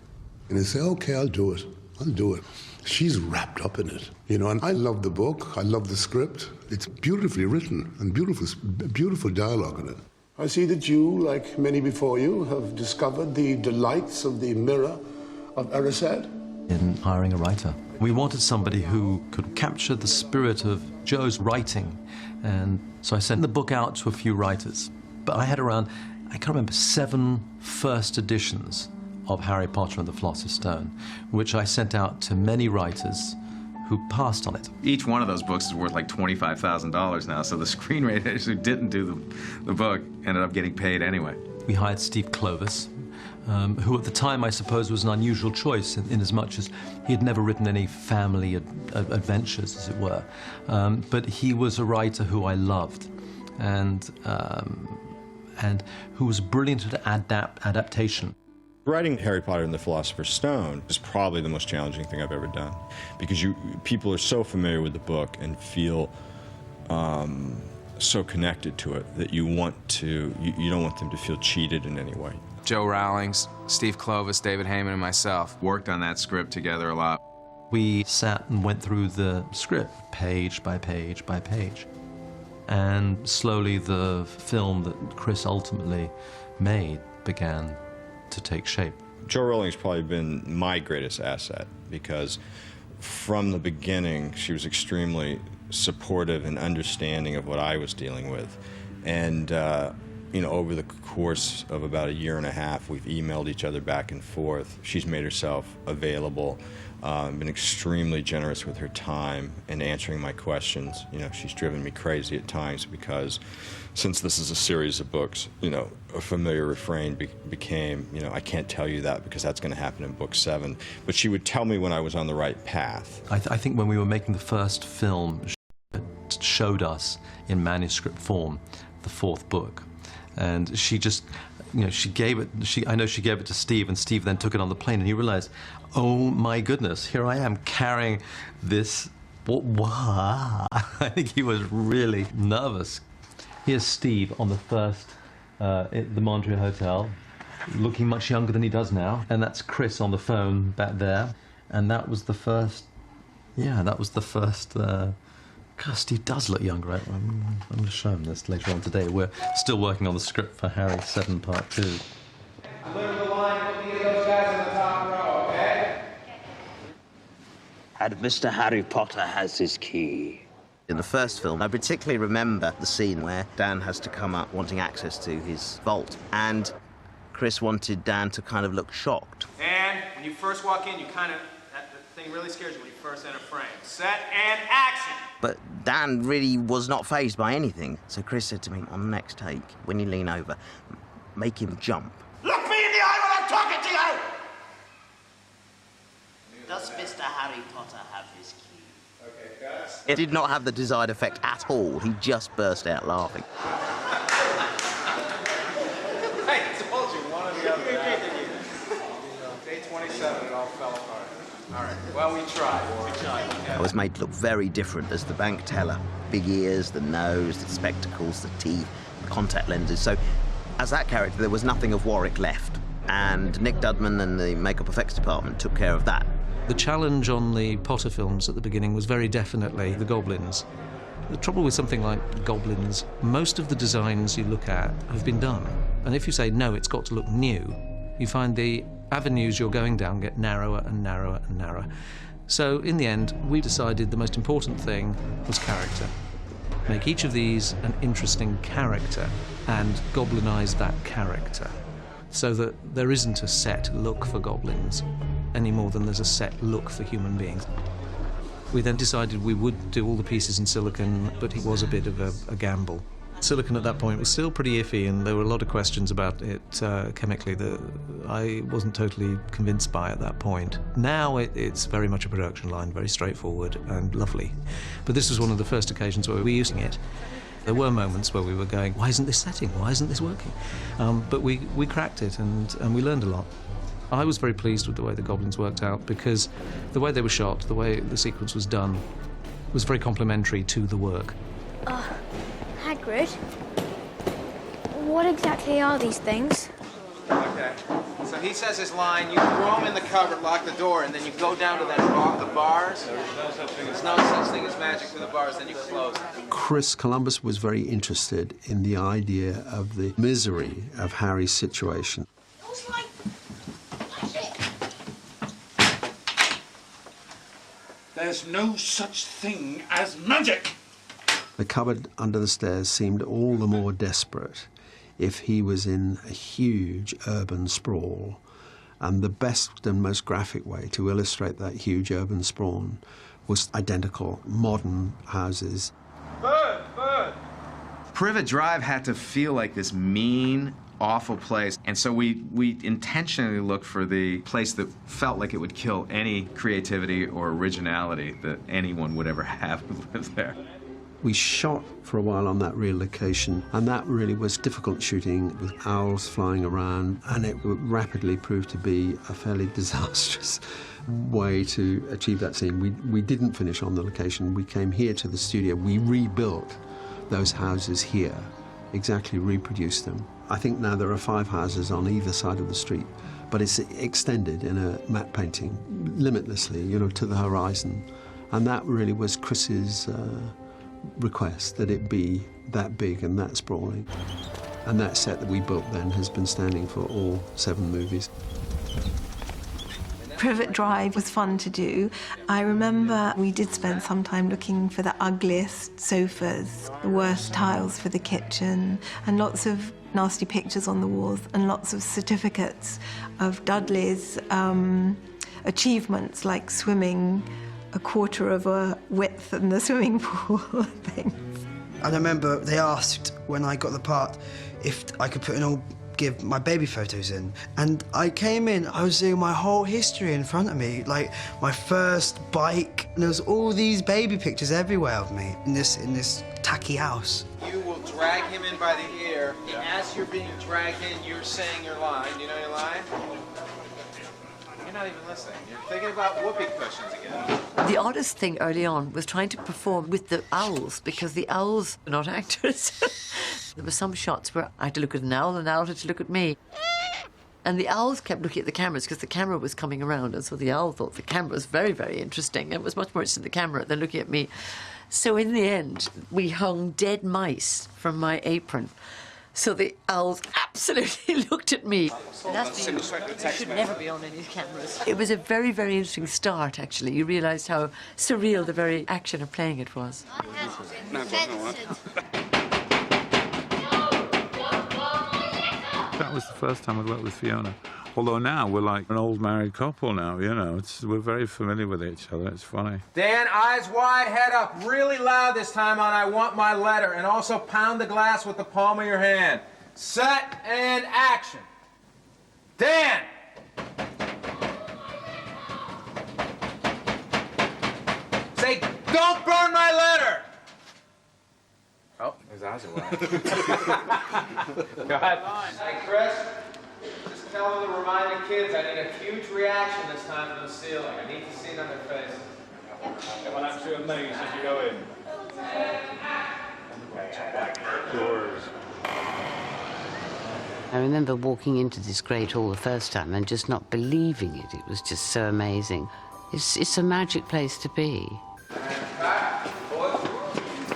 And I said, okay, I'll do it. I'll do it. She's wrapped up in it, you know, and I love the book. I love the script. It's beautifully written and beautiful dialogue in it. I see that you, like many before you, have discovered the delights of the Mirror of Erised. In hiring a writer, we wanted somebody who could capture the spirit of Joe's writing, and so I sent the book out to a few writers. But I had around, I can't remember, 7 first editions of Harry Potter and the Philosopher's Stone, which I sent out to many writers who passed on it. Each one of those books is worth like $25,000 now, so the screenwriters who didn't do the book ended up getting paid anyway. We hired Steve Clovis, who at the time I suppose was an unusual choice in as much as he had never written any family adventures, as it were. But he was a writer who I loved and who was brilliant at adaptation. Writing Harry Potter and the Philosopher's Stone is probably the most challenging thing I've ever done, because people are so familiar with the book and feel so connected to it that you don't want them to feel cheated in any way. Joe Rowling, Steve Clovis, David Heyman, and myself worked on that script together a lot. We sat and went through the script page by page by page. And slowly the film that Chris ultimately made began to take shape. Jo Rowling's probably been my greatest asset, because from the beginning she was extremely supportive and understanding of what I was dealing with. And you know, over the course of about 1.5 years, we've emailed each other back and forth. She's made herself available, been extremely generous with her time and answering my questions. You know, she's driven me crazy at times, because since this is a series of books, you know, a familiar refrain became, you know, I can't tell you that because that's going to happen in book 7. But she would tell me when I was on the right path. I think when we were making the first film, she showed us in manuscript form the 4th book. And she just, you know, I know she gave it to Steve, and Steve then took it on the plane, and he realized, oh my goodness, here I am carrying this. I think he was really nervous. Here's Steve on the first, at the Mondrian Hotel, looking much younger than he does now. And that's Chris on the phone back there. And that was the first, God, Steve does look younger. I'm going to show him this later on today. We're still working on the script for Harry 7 Part 2. Clear the line with me, those guys in the top row, okay? And Mr. Harry Potter has his key. In the first film, I particularly remember the scene where Dan has to come up wanting access to his vault, and Chris wanted Dan to kind of look shocked. And when you first walk in, that thing really scares you when you first enter frame. Set and action! But Dan really was not fazed by anything. So Chris said to me, on the next take, when you lean over, make him jump. Look me in the eye when I'm talking to you! Does Mr. Harry Potter have his key? Okay, guys. It did not have the desired effect at all. He just burst out laughing. Hey, I told you, one or the other. Day 27, it all fell apart. All right, well, we tried. I was made to look very different as the bank teller. Big ears, the nose, the spectacles, the teeth, the contact lenses. So, as that character, there was nothing of Warwick left. And Nick Dudman and the makeup effects department took care of that. The challenge on the Potter films at the beginning was very definitely the goblins. The trouble with something like goblins, most of the designs you look at have been done. And if you say, no, it's got to look new, you find the avenues you're going down get narrower and narrower and narrower. So in the end, we decided the most important thing was character. Make each of these an interesting character and goblinize that character so that there isn't a set look for goblins any more than there's a set look for human beings. We then decided we would do all the pieces in silicon, but it was a bit of a gamble. Silicon at that point was still pretty iffy, and there were a lot of questions about it chemically that I wasn't totally convinced by at that point. Now it's very much a production line, very straightforward and lovely. But this was one of the first occasions where we were using it. There were moments where we were going, why isn't this setting? Why isn't this working? But we cracked it, and we learned a lot. I was very pleased with the way the goblins worked out, because the way they were shot, the way the sequence was done, was very complementary to the work. Hagrid, what exactly are these things? Okay, so he says his line, you throw them in the cupboard, lock the door, and then you go down to the bars. There's no such thing as magic through the bars, then you close them. Chris Columbus was very interested in the idea of the misery of Harry's situation. There's no such thing as magic! The cupboard under the stairs seemed all the more desperate if he was in a huge urban sprawl. And the best and most graphic way to illustrate that huge urban sprawl was identical modern houses. Bird! Privet Drive had to feel like this mean, awful place. And so we intentionally looked for the place that felt like it would kill any creativity or originality that anyone would ever have who lived there. We shot for a while on that real location, and that really was difficult shooting with owls flying around, and it rapidly proved to be a fairly disastrous way to achieve that scene. We didn't finish on the location. We came here to the studio. We rebuilt those houses here, exactly reproduced them. I think now there are 5 houses on either side of the street, but it's extended in a matte painting limitlessly, to the horizon. And that really was Chris's request, that it be that big and that sprawling. And that set that we built then has been standing for all 7 movies. Privet Drive was fun to do. I remember we did spend some time looking for the ugliest sofas, the worst tiles for the kitchen, and lots of nasty pictures on the walls, and lots of certificates of Dudley's achievements, like swimming a quarter of a width in the swimming pool things. I remember they asked when I got the part if I could give my baby photos in. And I came in, I was seeing my whole history in front of me, like my first bike, and there was all these baby pictures everywhere of me in this tacky house. You will drag him in by the ear, and as you're being dragged in, you're saying your line. Do you know your line? You're not even listening. You're thinking about whoopee cushions again. The oddest thing early on was trying to perform with the owls, because the owls are not actors. There were some shots where I had to look at an owl had to look at me. And the owls kept looking at the cameras because the camera was coming around, and so the owl thought the camera was very, very interesting. It was much more interested in the camera than looking at me. So in the end, we hung dead mice from my apron. So the owls absolutely looked at me. It should never be on any cameras. It was a very, very interesting start, actually. You realised how surreal the very action of playing it was. That was the first time I'd worked with Fiona. Although now we're like an old married couple now, you know. We're very familiar with each other. It's funny. Dan, eyes wide, head up, really loud this time on I Want My Letter, and also pound the glass with the palm of your hand. Set and action. Dan! Say, don't burn my letter! Oh, his eyes are wide. Go ahead. Hey, Chris. Just tell them to remind the kids I need a huge reaction this time from the ceiling. I need to see it on their faces. Everyone actually amazed as you go in. Doors. I remember walking into this great hall the first time and just not believing it. It was just so amazing. It's a magic place to be.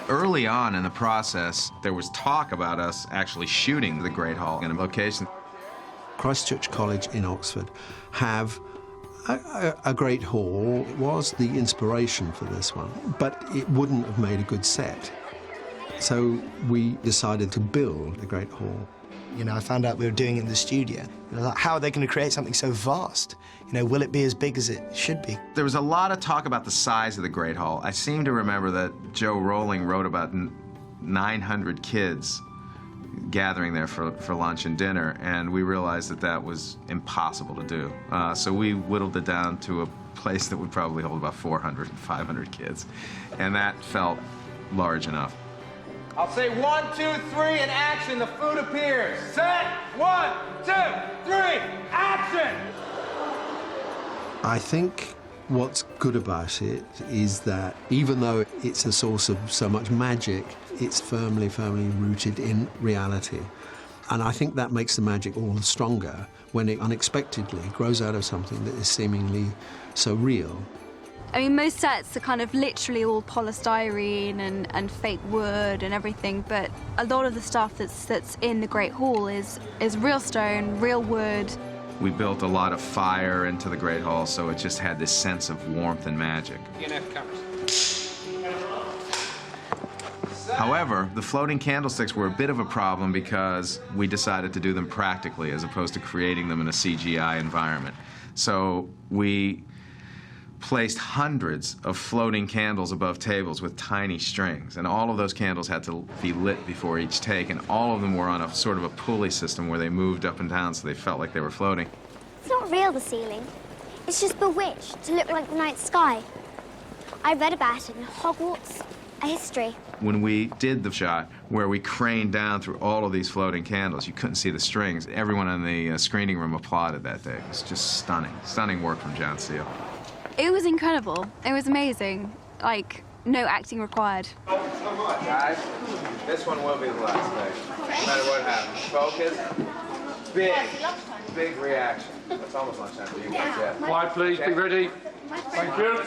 Early on in the process, there was talk about us actually shooting the Great Hall in a location. Christ Church College in Oxford have a great hall. It was the inspiration for this one, but it wouldn't have made a good set. So we decided to build a great hall. You know, I found out we were doing it in the studio. You know, like, how are they going to create something so vast? You know, will it be as big as it should be? There was a lot of talk about the size of the Great Hall. I seem to remember that Joe Rowling wrote about 900 kids gathering there for lunch and dinner, and we realized that that was impossible to do. So we whittled it down to a place that would probably hold about 400 and 500 kids, and that felt large enough. I'll say 1, 2, 3, and action. The food appears. Set. 1, 2, 3, action! I think what's good about it is that even though it's a source of so much magic, it's firmly, firmly rooted in reality. And I think that makes the magic all the stronger when it unexpectedly grows out of something that is seemingly so real. I mean, most sets are kind of literally all polystyrene and fake wood and everything, but a lot of the stuff that's in the Great Hall is real stone, real wood. We built a lot of fire into the Great Hall, so it just had this sense of warmth and magic. However, the floating candlesticks were a bit of a problem because we decided to do them practically as opposed to creating them in a CGI environment. So we placed hundreds of floating candles above tables with tiny strings, and all of those candles had to be lit before each take, and all of them were on a sort of a pulley system where they moved up and down so they felt like they were floating. It's not real, the ceiling. It's just bewitched to look like the night sky. I read about it in Hogwarts, a history. When we did the shot where we craned down through all of these floating candles, you couldn't see the strings. Everyone in the screening room applauded that day. It was just stunning. Stunning work from John Seale. It was incredible. It was amazing. Like, no acting required. Come on, guys. This one will be the last take. No matter what happens. Focus. Big reaction. It's almost lunchtime for you guys, yeah. Quiet, please. Be ready. Thank you.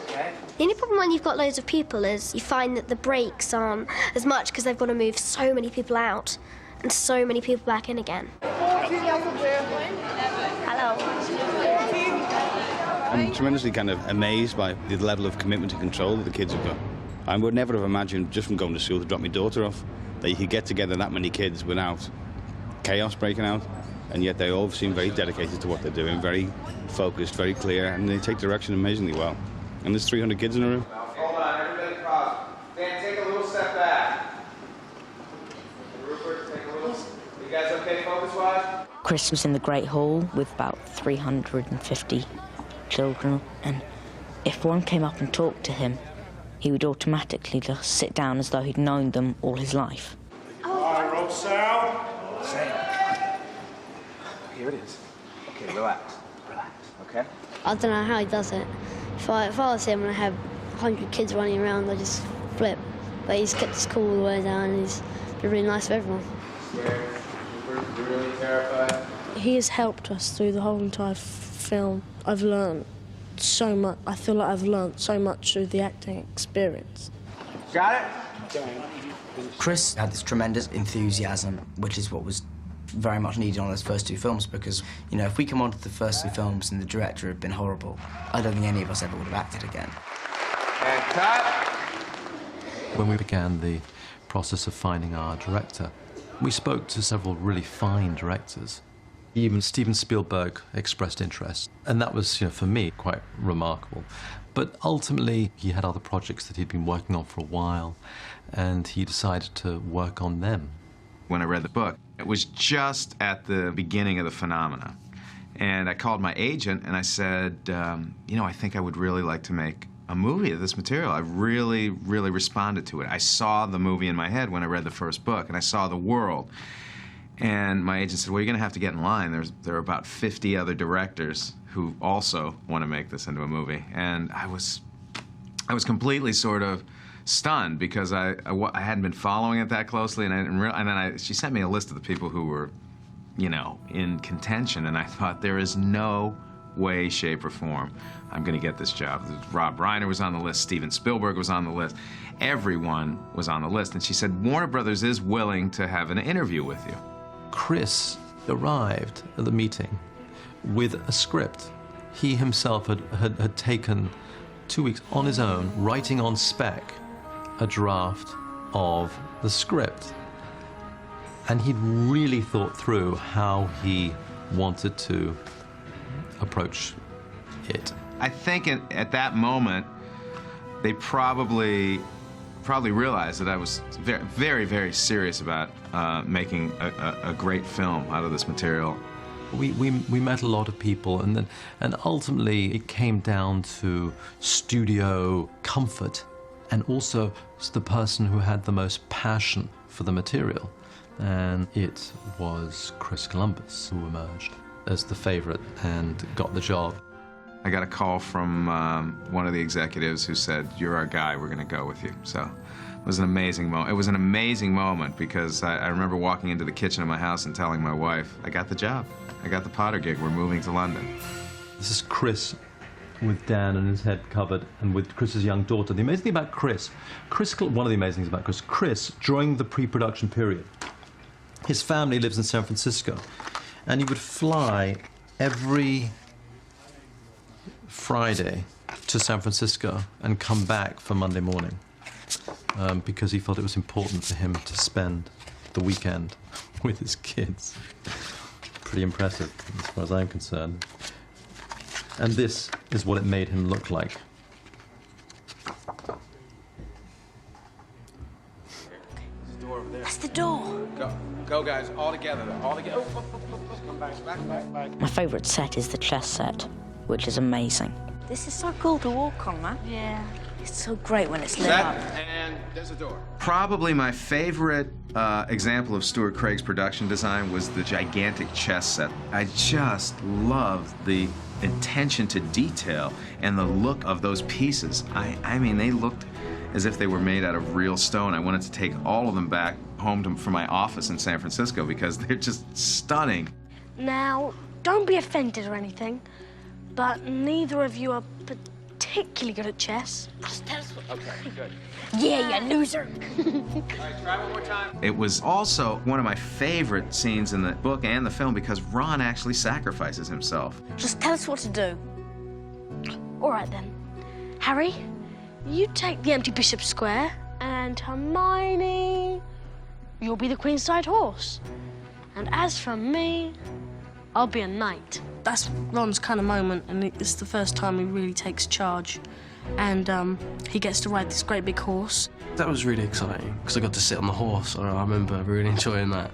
Okay. The only problem when you've got loads of people is you find that the breaks aren't as much because they've got to move so many people out and so many people back in again. Hello. I'm tremendously kind of amazed by the level of commitment and control that the kids have got. I would never have imagined, just from going to school to drop my daughter off, that you could get together that many kids without chaos breaking out, and yet they all seem very dedicated to what they're doing, very focused, very clear, and they take direction amazingly well. And there's 300 kids in the room. Hold on, everybody pause. Dan, take a little step back. Rupert, take a little. You guys okay focus-wise? Chris was in the Great Hall with about 350 children, and if one came up and talked to him, he would automatically just sit down as though he'd known them all his life. Hi, Rob Sal. Here it is. Okay, relax, okay? I don't know how he does it. If I was him and I had 100 kids running around, I'd just flip. But he's kept his cool all the way down, and he's been really nice with everyone. Scared? You're really terrified? He has helped us through the whole entire film. I've learned so much. I feel like I've learnt so much through the acting experience. Got it? Chris had this tremendous enthusiasm, which is what was very much needed on those first two films, because, you know, if we come on to the first two films and the director had been horrible, I don't think any of us ever would have acted again. And cut. When we began the process of finding our director, we spoke to several really fine directors. Even Steven Spielberg expressed interest, and that was, for me, quite remarkable. But ultimately, he had other projects that he'd been working on for a while, and he decided to work on them. When I read the book, it was just at the beginning of the phenomena. And I called my agent and I said, I think I would really like to make a movie of this material. I really, really responded to it. I saw the movie in my head when I read the first book, and I saw the world. And my agent said, well, you're going to have to get in line. There are about 50 other directors who also want to make this into a movie. And I was completely sort of stunned, because I hadn't been following it that closely, and I didn't realize, and then she sent me a list of the people who were, in contention, and I thought, there is no way, shape, or form I'm going to get this job. Rob Reiner was on the list, Steven Spielberg was on the list, everyone was on the list, and she said, Warner Brothers is willing to have an interview with you. Chris arrived at the meeting with a script. He himself had taken 2 weeks on his own, writing on spec a draft of the script. And he'd really thought through how he wanted to approach it. I think at that moment, they probably realized that I was very, very, very serious about making a great film out of this material. We met a lot of people, and ultimately it came down to studio comfort, and also the person who had the most passion for the material. And it was Chris Columbus who emerged as the favorite and got the job. I got a call from one of the executives who said, you're our guy, we're going to go with you. So it was an amazing moment. It was an amazing moment, because I remember walking into the kitchen of my house and telling my wife, I got the job. I got the Potter gig. We're moving to London. This is Chris with Dan and his head covered, and with Chris's young daughter. The amazing thing about Chris, one of the amazing things about Chris, during the pre-production period, his family lives in San Francisco, and he would fly every Friday to San Francisco and come back for Monday morning, because he felt it was important for him to spend the weekend with his kids. Pretty impressive, as far as I'm concerned. And this is what it made him look like. That's the door. Go, guys, all together. All together. Come back. My favourite set is the chess set, which is amazing. This is so cool to walk on, man. Yeah. It's so great when it's lit Set, up. and there's a door. Probably my favorite example of Stuart Craig's production design was the gigantic chess set. I just loved the attention to detail and the look of those pieces. I mean, they looked as if they were made out of real stone. I wanted to take all of them back home for my office in San Francisco, because they're just stunning. Now, don't be offended or anything, but neither of you are particularly good at chess. Just tell us what. Okay, good. Yeah, you loser. All right, try one more time. It was also one of my favorite scenes in the book and the film, because Ron actually sacrifices himself. Just tell us what to do. All right, then. Harry, you take the empty bishop square, and Hermione, you'll be the queenside horse. And as for me, I'll be a knight. That's Ron's kind of moment, and it's the first time he really takes charge. And he gets to ride this great big horse. That was really exciting, because I got to sit on the horse. I remember really enjoying that.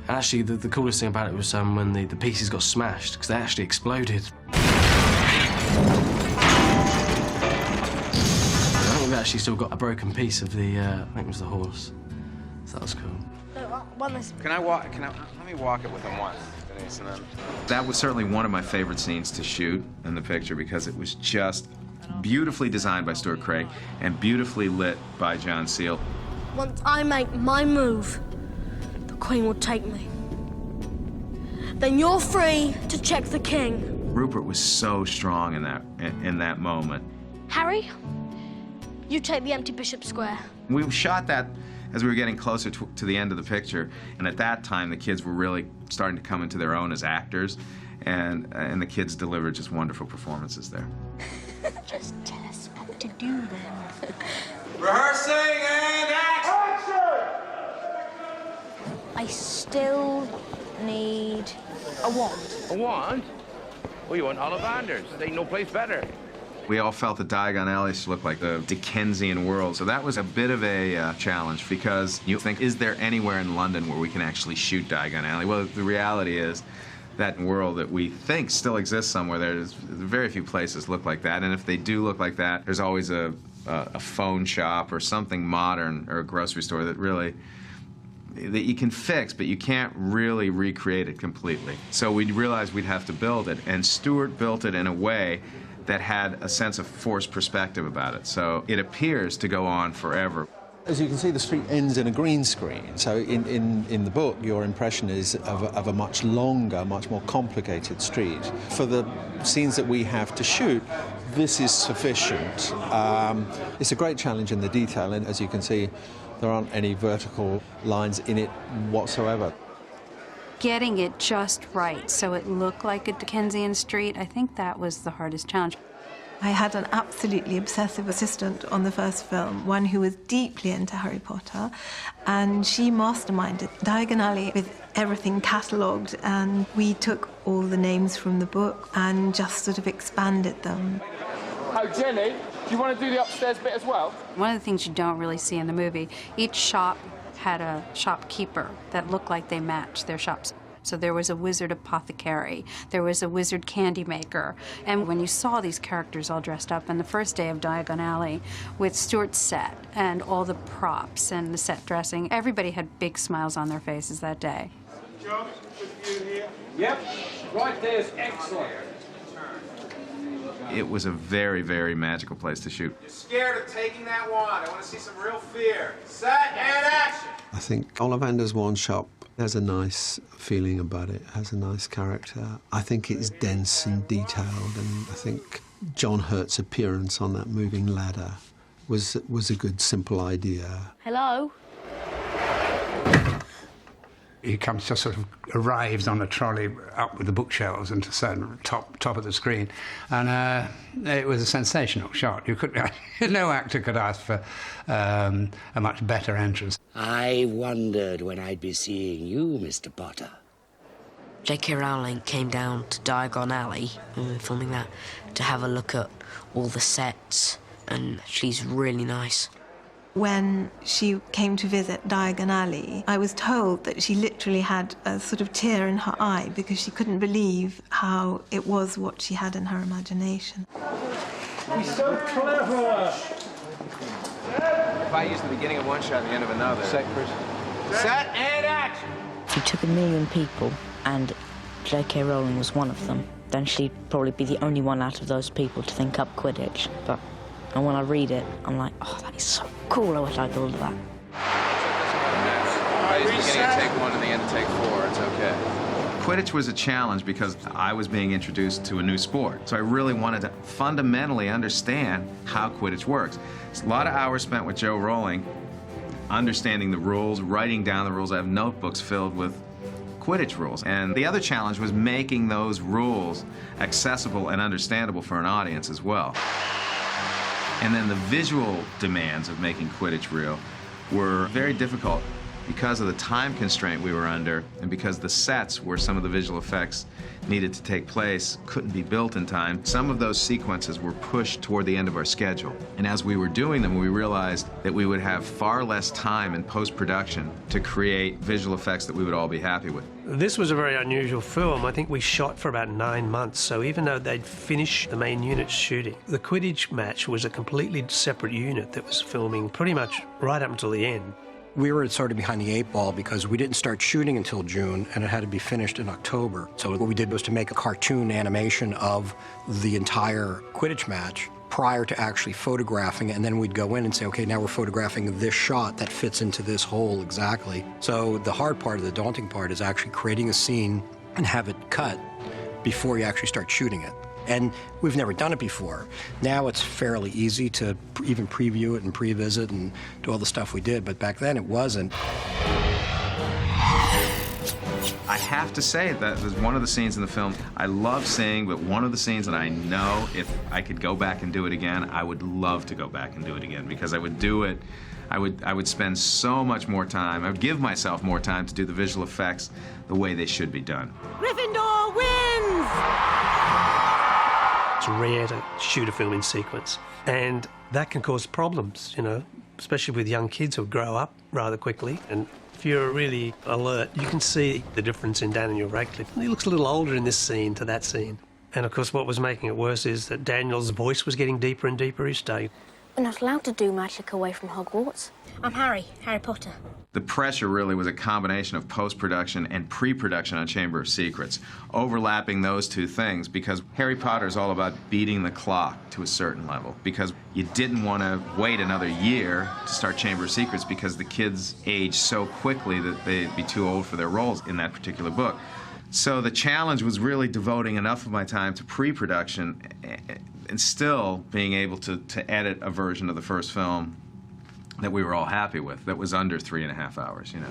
And actually, the coolest thing about it was when the pieces got smashed, because they actually exploded. I think we've actually still got a broken piece of the, I think it was the horse. So that was cool. Can I walk? Let me walk it with him once, Denise, and then. That was certainly one of my favorite scenes to shoot in the picture, because it was just beautifully designed by Stuart Craig and beautifully lit by John Seale. Once I make my move, the Queen will take me. Then you're free to check the King. Rupert was so strong in that moment. Harry, you take the empty Bishop Square. We shot that as we were getting closer to the end of the picture, and at that time the kids were really starting to come into their own as actors, and the kids delivered just wonderful performances there. Just tell us what to do then. Rehearsing and action! I still need a wand. A wand? Well, you want Ollivanders. There ain't no place better. We all felt that Diagon Alley should look like the Dickensian world, so that was a bit of a challenge, because you think, is there anywhere in London where we can actually shoot Diagon Alley? Well, the reality is that world that we think still exists somewhere, there's very few places look like that, and if they do look like that, there's always a phone shop or something modern, or a grocery store that you can fix, but you can't really recreate it completely. So we realized we'd have to build it, and Stuart built it in a way that had a sense of forced perspective about it. So it appears to go on forever. As you can see, the street ends in a green screen. So in the book, your impression is of a much longer, much more complicated street. For the scenes that we have to shoot, this is sufficient. It's a great challenge in the detail, and as you can see, there aren't any vertical lines in it whatsoever. Getting it just right so it looked like a Dickensian street, I think that was the hardest challenge. I had an absolutely obsessive assistant on the first film, one who was deeply into Harry Potter, and she masterminded Diagon Alley with everything catalogued, and we took all the names from the book and just sort of expanded them. Oh, Jenny, do you want to do the upstairs bit as well? One of the things you don't really see in the movie, each shop had a shopkeeper that looked like they matched their shops. So there was a wizard apothecary, there was a wizard candy maker, and when you saw these characters all dressed up on the first day of Diagon Alley with Stuart's set and all the props and the set dressing, everybody had big smiles on their faces that day. John, good view here. Yep, right there's excellent. It was a very, very magical place to shoot. You're scared of taking that wand. I want to see some real fear. Set and action! I think Ollivander's Wand Shop has a nice feeling about it, has a nice character. I think it's dense and detailed, and I think John Hurt's appearance on that moving ladder was a good, simple idea. Hello? He comes, just sort of arrives on a trolley up with the bookshelves and to top of the screen, and it was a sensational shot. You couldn't, no actor could ask for a much better entrance. I wondered when I'd be seeing you, Mr. Potter. J.K. Rowling came down to Diagon Alley when we were filming that to have a look at all the sets, and she's really nice. When she came to visit Diagon Alley, I was told that she literally had a sort of tear in her eye because she couldn't believe how it was what she had in her imagination. He's so clever! If I use the beginning of one shot and the end of another... Set and action! If you took 1 million people and J.K. Rowling was one of them, then she'd probably be the only one out of those people to think up Quidditch. And when I read it, I'm like, oh, that is so cool. I wish I thought of that. I use the beginning of take 1 and the end of take 4. It's okay. Quidditch was a challenge because I was being introduced to a new sport. So I really wanted to fundamentally understand how Quidditch works. It's a lot of hours spent with Joe Rowling, understanding the rules, writing down the rules. I have notebooks filled with Quidditch rules. And the other challenge was making those rules accessible and understandable for an audience as well. And then the visual demands of making Quidditch real were very difficult because of the time constraint we were under, and because the sets where some of the visual effects needed to take place couldn't be built in time. Some of those sequences were pushed toward the end of our schedule. And as we were doing them, we realized that we would have far less time in post-production to create visual effects that we would all be happy with. This was a very unusual film. I think we shot for about 9 months, so even though they'd finished the main unit shooting, the Quidditch match was a completely separate unit that was filming pretty much right up until the end. We were sort of behind the 8 ball because we didn't start shooting until June, and it had to be finished in October. So what we did was to make a cartoon animation of the entire Quidditch match prior to actually photographing it, and then we'd go in and say, okay, now we're photographing this shot that fits into this hole exactly. So the hard part, the daunting part, is actually creating a scene and have it cut before you actually start shooting it. And we've never done it before. Now it's fairly easy to even preview it and pre-visit and do all the stuff we did, but back then it wasn't. I have to say that was one of the scenes in the film I love seeing, but one of the scenes that I know if I could go back and do it again, I would love to go back and do it again, because I would do it, I would spend so much more time, I would give myself more time to do the visual effects the way they should be done. Gryffindor wins! It's rare to shoot a film in sequence, and that can cause problems, you know, especially with young kids who grow up rather quickly. And if you're really alert, you can see the difference in Daniel Radcliffe. He looks a little older in this scene to that scene. And of course, what was making it worse is that Daniel's voice was getting deeper and deeper each day. We're not allowed to do magic away from Hogwarts. I'm Harry Potter. The pressure really was a combination of post-production and pre-production on Chamber of Secrets, overlapping those two things, because Harry Potter is all about beating the clock to a certain level, because you didn't want to wait another year to start Chamber of Secrets because the kids age so quickly that they'd be too old for their roles in that particular book. So the challenge was really devoting enough of my time to pre-production and still being able to edit a version of the first film that we were all happy with, that was under 3.5 hours, you know.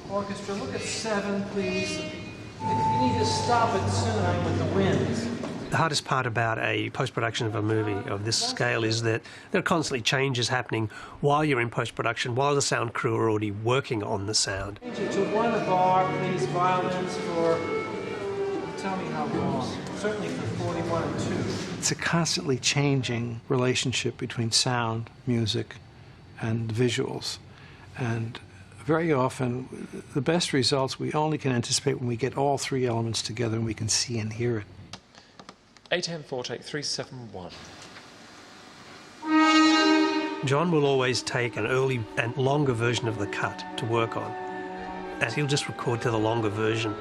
Orchestra, look at 7, please. You need to stop it soon with the winds. The hardest part about a post-production of a movie of this scale is that there are constantly changes happening while you're in post-production, while the sound crew are already working on the sound. Change it to 1 bar, please, violins for, tell me how long, certainly for 41 and 2. It's a constantly changing relationship between sound, music, and visuals. And very often, the best results we only can anticipate when we get all 3 elements together and we can see and hear it. 8-4, take 371. John will always take an early and longer version of the cut to work on, and he'll just record to the longer version.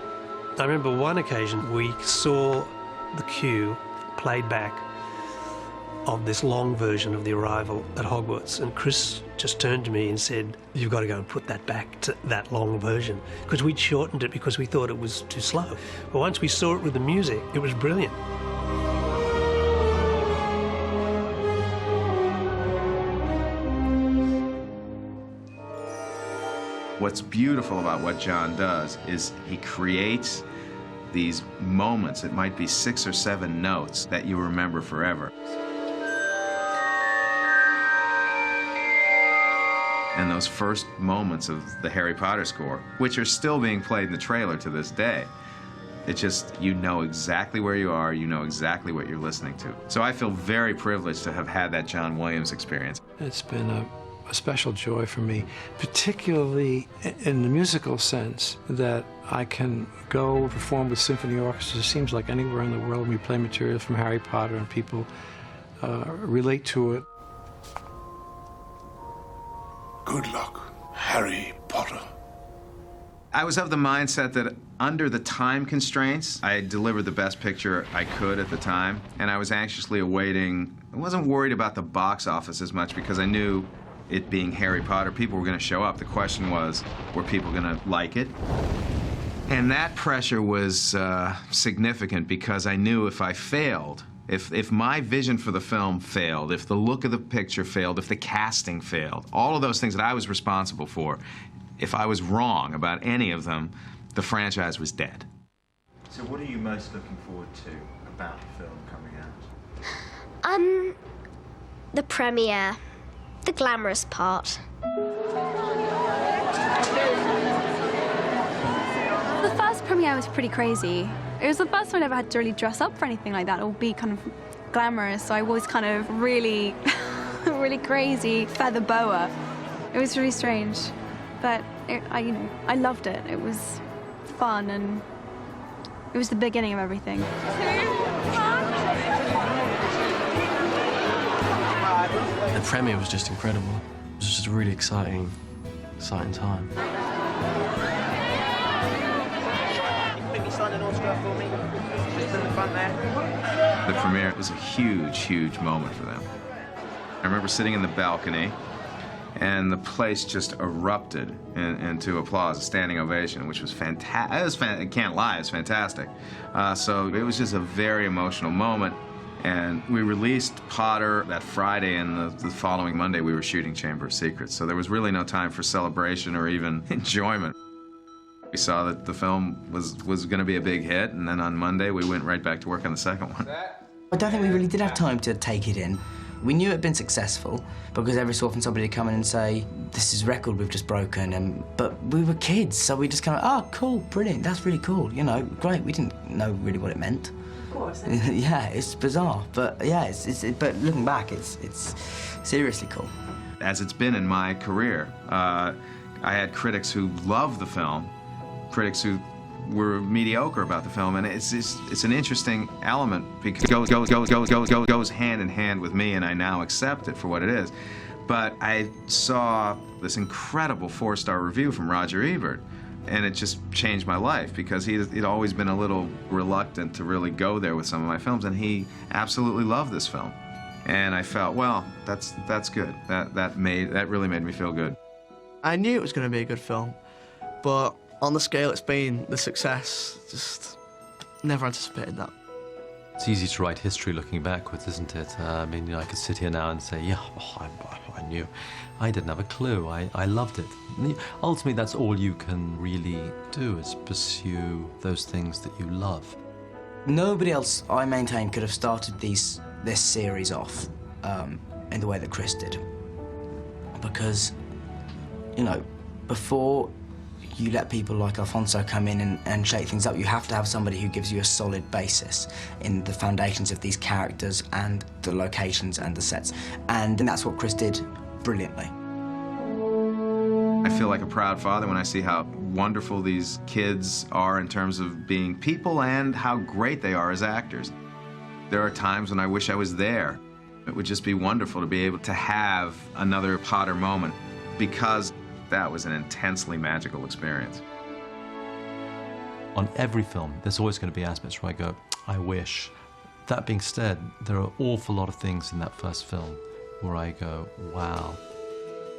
I remember one occasion we saw the cue played back of this long version of the arrival at Hogwarts, and Chris just turned to me and said, "You've got to go and put that back to that long version," because we'd shortened it because we thought it was too slow. But once we saw it with the music, it was brilliant. What's beautiful about what John does is he creates these moments, it might be 6 or 7 notes, that you remember forever. And those first moments of the Harry Potter score, which are still being played in the trailer to this day, it's just, you know exactly where you are, you know exactly what you're listening to. So I feel very privileged to have had that John Williams experience. It's been a special joy for me, particularly in the musical sense, that I can go perform with symphony orchestras. It seems like anywhere in the world we play material from Harry Potter and people relate to it. Good luck, Harry Potter. I was of the mindset that under the time constraints, I had delivered the best picture I could at the time, and I was anxiously awaiting. I wasn't worried about the box office as much because I knew, it being Harry Potter, people were going to show up. The question was, were people going to like it? And that pressure was significant because I knew if I failed, if my vision for the film failed, if the look of the picture failed, if the casting failed, all of those things that I was responsible for, if I was wrong about any of them, the franchise was dead. So what are you most looking forward to about the film coming out? The premiere. The glamorous part. The first premiere was pretty crazy. It was the first time I ever had to really dress up for anything like that or be kind of glamorous, so I was kind of really, really crazy feather boa. It was really strange, but I loved it. It was fun and it was the beginning of everything. The premiere was just incredible. It was just a really exciting time. Maybe sign an autograph for me. Just in the front there. The premiere was a huge, huge moment for them. I remember sitting in the balcony, And the place just erupted into applause, a standing ovation, which was fantastic. I can't lie, it's fantastic. So it was just a very emotional moment. And we released Potter that Friday, and the following Monday we were shooting Chamber of Secrets. So there was really no time for celebration or even enjoyment. We saw that the film was going to be a big hit, and then on Monday we went right back to work on the second one. I don't think we really did have time to take it in. We knew it had been successful because every so often somebody would come in and say, this is a record we've just broken, but we were kids, so we just kind of, oh, cool, brilliant, that's really cool, you know, great. We didn't know really what it meant. Of course. Yeah, it's bizarre, but yeah, but looking back, it's seriously cool. As it's been in my career, I had critics who loved the film, critics who were mediocre about the film, and it's an interesting element because it goes hand in hand with me, and I now accept it for what it is. But I saw this incredible 4-star review from Roger Ebert, and it just changed my life because he'd always been a little reluctant to really go there with some of my films, and he absolutely loved this film. And I felt, well, that's good. That really made me feel good. I knew it was going to be a good film, but on the scale it's been, the success, just never anticipated that. It's easy to write history looking backwards, isn't it? I mean, you know, I could sit here now and say, yeah, I knew. I didn't have a clue. I loved it. Ultimately, that's all you can really do, is pursue those things that you love. Nobody else, I maintain, could have started this series off in the way that Chris did. Because, you know, before you let people like Alfonso come in and shake things up, you have to have somebody who gives you a solid basis in the foundations of these characters and the locations and the sets. And that's what Chris did brilliantly. I feel like a proud father when I see how wonderful these kids are in terms of being people and how great they are as actors. There are times when I wish I was there. It would just be wonderful to be able to have another Potter moment, because that was an intensely magical experience. On every film, there's always going to be aspects where I go, I wish. That being said, there are an awful lot of things in that first film where I go, wow,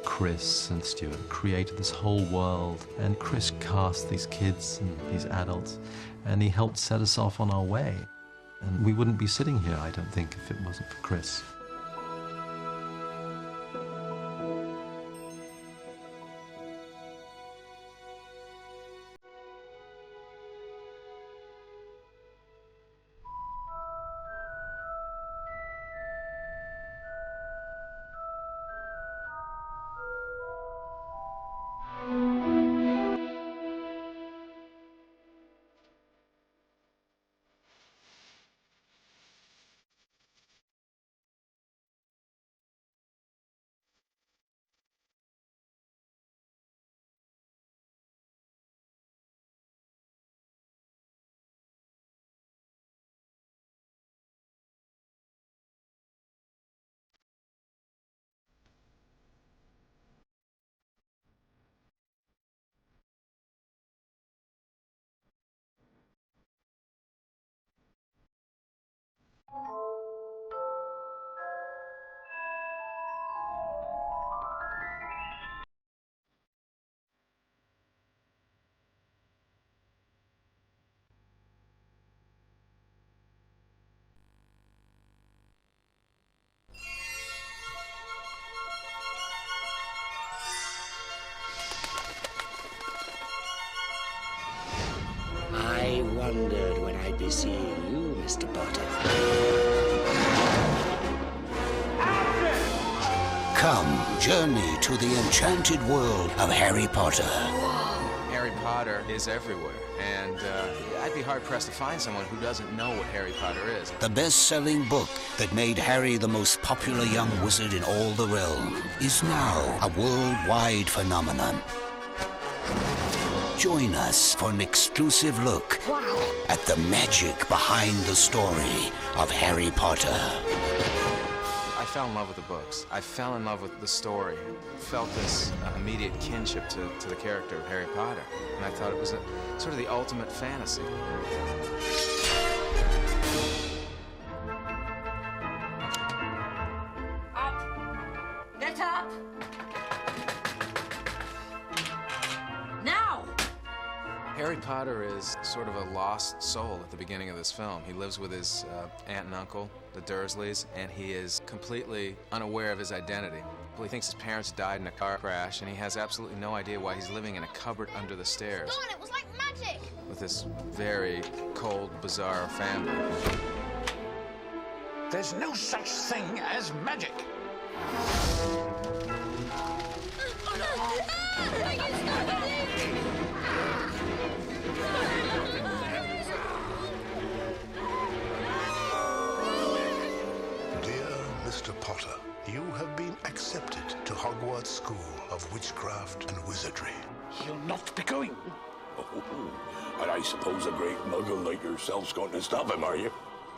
Chris and Stuart created this whole world, and Chris cast these kids and these adults, and he helped set us off on our way. And we wouldn't be sitting here, I don't think, if it wasn't for Chris. I wondered when I'd be seeing you, Mr. Potter. Come, journey to the enchanted world of Harry Potter. Harry Potter is everywhere, and I'd be hard-pressed to find someone who doesn't know what Harry Potter is. The best-selling book that made Harry the most popular young wizard in all the realm is now a worldwide phenomenon. Join us for an exclusive look at the magic behind the story of Harry Potter. I fell in love with the books. I fell in love with the story. Felt this immediate kinship to the character of Harry Potter. And I thought it was sort of the ultimate fantasy. Get up! Harry Potter is sort of a lost soul at the beginning of this film. He lives with his aunt and uncle, the Dursleys, and he is completely unaware of his identity. He thinks his parents died in a car crash, and he has absolutely no idea why he's living in a cupboard under the stairs Dawn, it was like magic! with this very cold, bizarre family. There's no such thing as magic. Dear Mr. Potter, you have been accepted to Hogwarts School of Witchcraft and Wizardry. You'll not be going. Oh, and I suppose a great muggle like yourself's going to stop him, are you?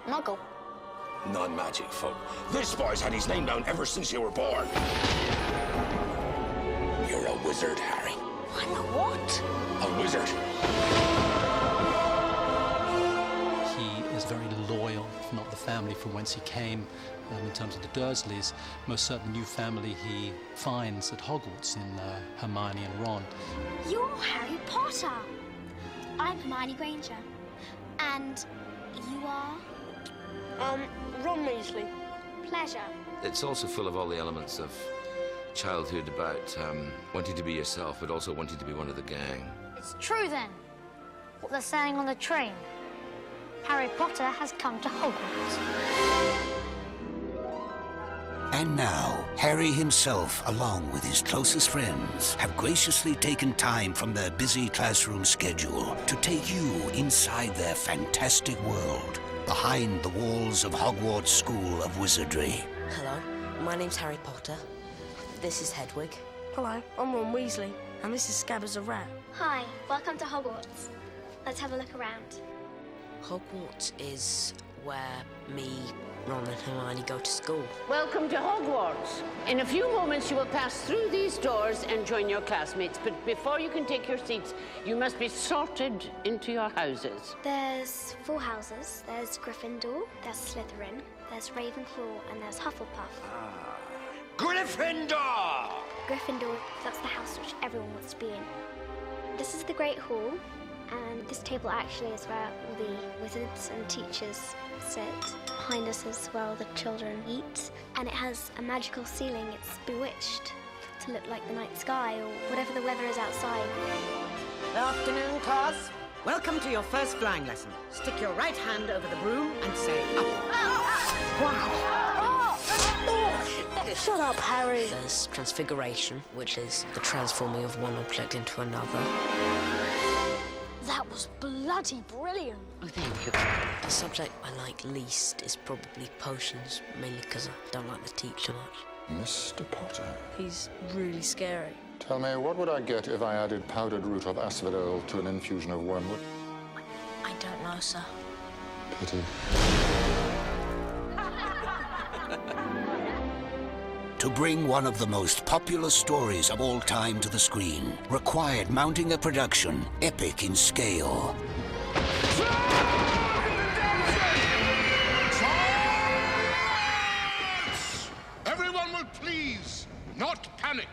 Muggle. Non-magic folk. This boy's had his name down ever since you were born. You're a wizard, Harry. I'm a what? A wizard. He is very loyal, if not the family from whence he came. In terms of the Dursleys, most certainly the new family he finds at Hogwarts in Hermione and Ron. You're Harry Potter. I'm Hermione Granger. And you are? Ron Weasley. Pleasure. It's also full of all the elements of childhood about wanting to be yourself, but also wanting to be one of the gang. It's true then. What they're saying on the train. Harry Potter has come to Hogwarts. And now, Harry himself, along with his closest friends, have graciously taken time from their busy classroom schedule to take you inside their fantastic world, behind the walls of Hogwarts School of Wizardry. Hello, my name's Harry Potter. This is Hedwig. Hello, I'm Ron Weasley, and this is Scabbers the Rat. Hi, welcome to Hogwarts. Let's have a look around. Hogwarts is where me, Ron and Hermione go to school. Welcome to Hogwarts. In a few moments, you will pass through these doors and join your classmates. But before you can take your seats, you must be sorted into your houses. There's 4 houses. There's Gryffindor, there's Slytherin, there's Ravenclaw, and there's Hufflepuff. Gryffindor! Gryffindor, that's the house which everyone wants to be in. This is the Great Hall, and this table actually is where all the wizards and teachers sit. Behind us is where all the children eat, and it has a magical ceiling. It's bewitched to look like the night sky or whatever the weather is outside. Good afternoon, class. Welcome to your first flying lesson. Stick your right hand over the broom and say up. Wow. Shut up, Harry. There's Transfiguration, which is the transforming of one object into another. That was bloody brilliant. Oh, thank you. The subject I like least is probably potions, mainly because I don't like the teacher much. Mr. Potter. He's really scary. Tell me, what would I get if I added powdered root of asphodel to an infusion of wormwood? I don't know, sir. Pity. To bring one of the most popular stories of all time to the screen required mounting a production epic in scale. Everyone will please not panic.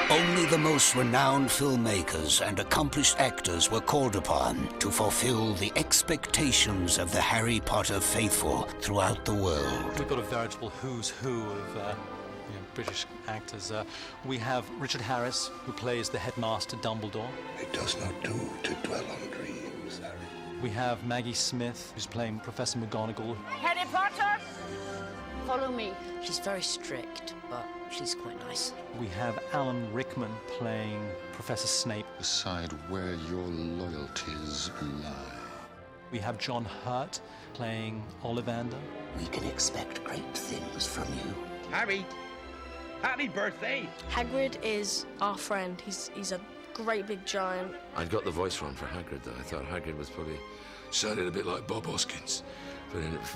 Only the most renowned filmmakers and accomplished actors were called upon to fulfill the expectations of the Harry Potter faithful throughout the world. We've got a veritable who's who of British actors. We have Richard Harris, who plays the headmaster Dumbledore. It does not do to dwell on dreams, Harry. We have Maggie Smith, who's playing Professor McGonagall. Harry Potter, follow me. She's very strict, but she's quite nice. We have Alan Rickman playing Professor Snape. Decide where your loyalties lie. We have John Hurt playing Ollivander. We can expect great things from you. Harry, happy birthday! Hagrid is our friend. He's a great big giant. I'd got the voice wrong for Hagrid, though. I thought Hagrid was probably sounded a bit like Bob Hoskins.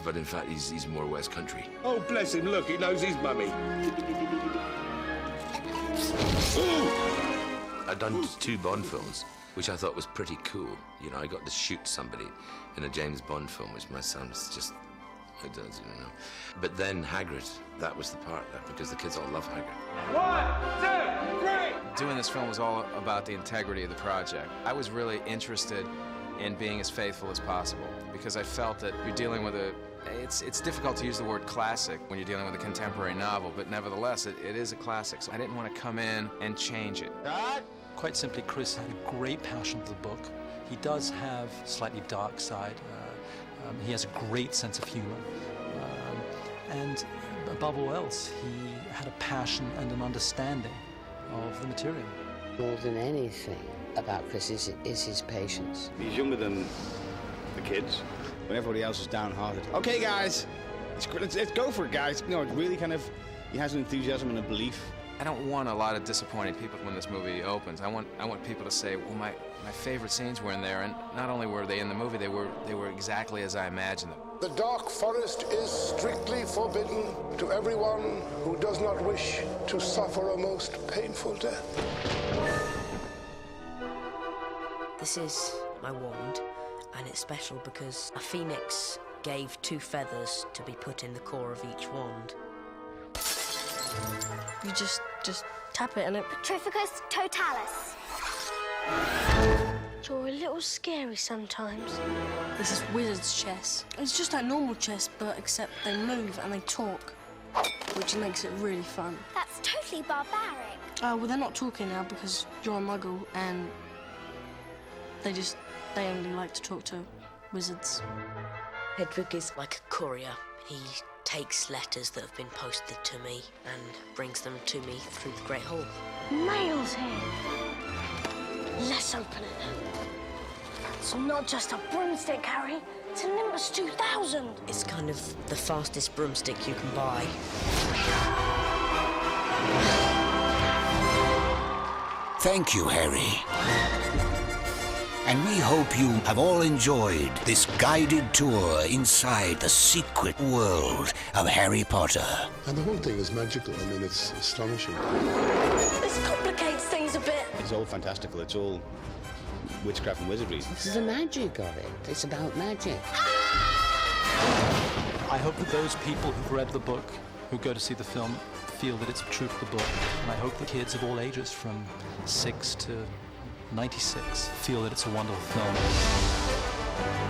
But in fact, he's more West Country. Oh, bless him, look, he knows his mummy. I'd done 2 Bond films, which I thought was pretty cool. You know, I got to shoot somebody in a James Bond film, which my son was just it does, you know. But then Hagrid, that was the part, because the kids all love Hagrid. 1, 2, 3! Doing this film was all about the integrity of the project. I was really interested in being as faithful as possible because I felt that you're dealing with it's difficult to use the word classic when you're dealing with a contemporary novel, but nevertheless, it is a classic. So I didn't want to come in and change it. Quite simply, Chris had a great passion for the book. He does have a slightly dark side. He has a great sense of humor. And above all else, he had a passion and an understanding of the material. More than anything about Chris is his patience. He's younger than the kids, when everybody else is downhearted. Okay, guys, let's go for it, guys. You know, it really kind of, he has an enthusiasm and a belief. I don't want a lot of disappointed people when this movie opens. I want people to say, well, my favorite scenes were in there, and not only were they in the movie, they were exactly as I imagined them. The Dark Forest is strictly forbidden to everyone who does not wish to suffer a most painful death. This is my wand, and it's special because a phoenix gave 2 feathers to be put in the core of each wand. You just tap it and it... Petrificus totalis. You're a little scary sometimes. This is wizard's chess. It's just like normal chess, but except they move and they talk, which makes it really fun. That's totally barbaric. Well, they're not talking now because you're a muggle and they only like to talk to wizards. Hedwig is like a courier. He takes letters that have been posted to me and brings them to me through the Great Hall. Mail's here. Let's open it. It's not just a broomstick, Harry. It's a Nimbus 2000. It's kind of the fastest broomstick you can buy. Thank you, Harry. And we hope you have all enjoyed this guided tour inside the secret world of Harry Potter. And the whole thing is magical. I mean, it's astonishing. This complicates things a bit. It's all fantastical. It's all witchcraft and wizardry. This is the magic of it. It's about magic. I hope that those people who've read the book, who go to see the film, feel that it's true to the book. And I hope the kids of all ages, from 6 to 96, feel that it's a wonderful film.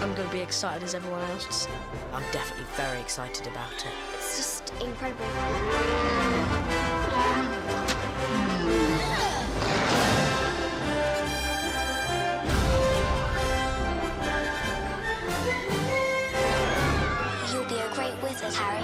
I'm going to be excited as everyone else. I'm definitely very excited about it. It's just incredible. You'll be a great wizard, Harry.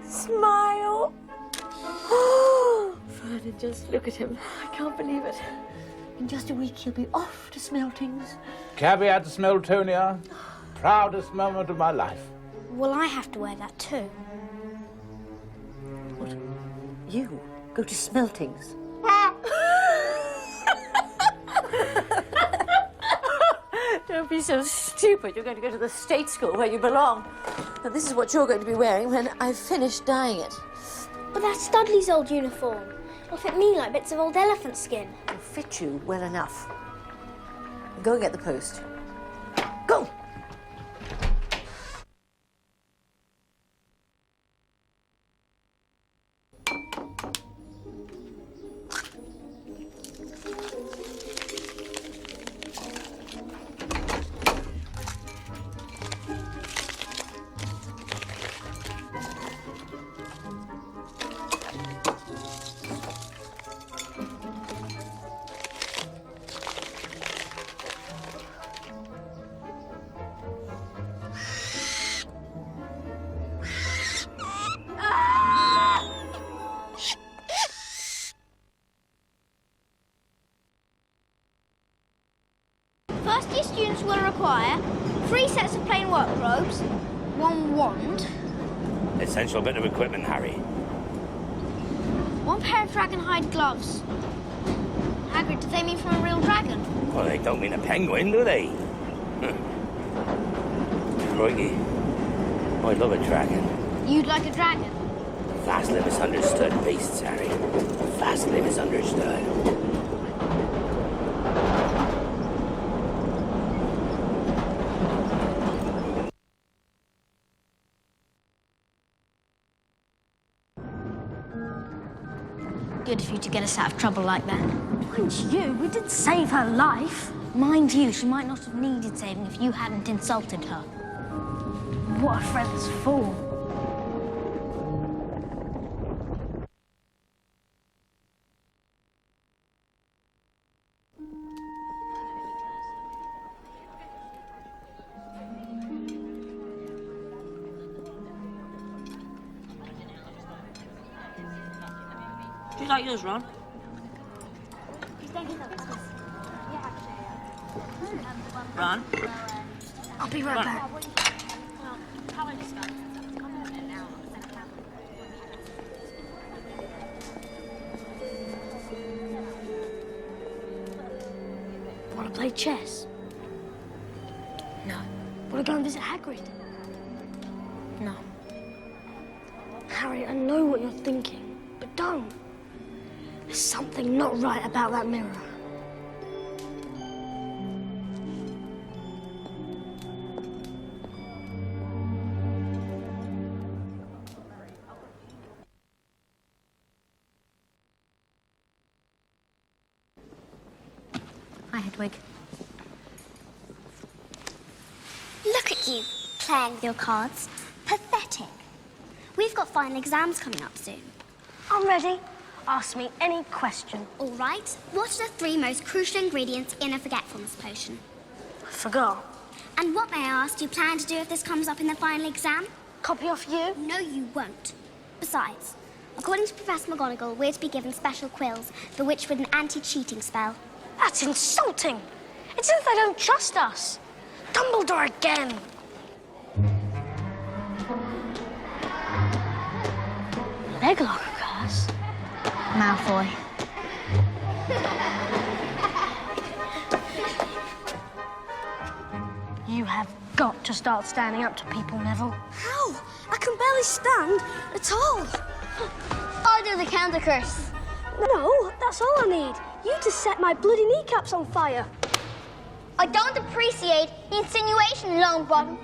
Smile! Vernon, just look at him. I can't believe it. In just a week, he'll be off to Smeltings. Caveat Smeltonia, proudest moment of my life. Well, I have to wear that too. What? You go to Smeltings? Don't be so stupid. You're going to go to the state school where you belong. Now, this is what you're going to be wearing when I've finished dyeing it. But that's Dudley's old uniform. It'll fit me like bits of old elephant skin. It'll fit you well enough. Go and get the post. Go! First-year students will require 3 sets of plain work robes, 1 wand, Essential bit of equipment, Harry. 1 pair of dragon-hide gloves. Hagrid, do they mean from a real dragon? Well, they don't mean a penguin, do they? Crikey. I'd love a dragon. You'd like a dragon? Vastly misunderstood beasts, Harry. Vastly misunderstood. Good of you to get us out of trouble like that. Mind you, we did save her life. Mind you, she might not have needed saving if you hadn't insulted her. What a friend's fool. Do you like yours, Ron? Ron? I'll be right back. Want to play chess? No. Want to go and visit Hagrid? No. Harry, I know what you're thinking, but don't. There's something not right about that mirror. Hi, Hedwig. Look at you, playing with your cards. Pathetic. We've got final exams coming up soon. I'm ready. Ask me any question. All right. What are the 3 most crucial ingredients in a forgetfulness potion? I forgot. And what, may I ask, do you plan to do if this comes up in the final exam? Copy off you? No, you won't. Besides, according to Professor McGonagall, we're to be given special quills, bewitched with an anti-cheating spell. That's insulting. It's as if they don't trust us. Dumbledore again. Leglock curse. Malfoy. You have got to start standing up to people, Neville. How? I can barely stand at all. I'll do the counter curse. No, that's all I need. You just set my bloody kneecaps on fire. I don't appreciate the insinuation, Longbottom.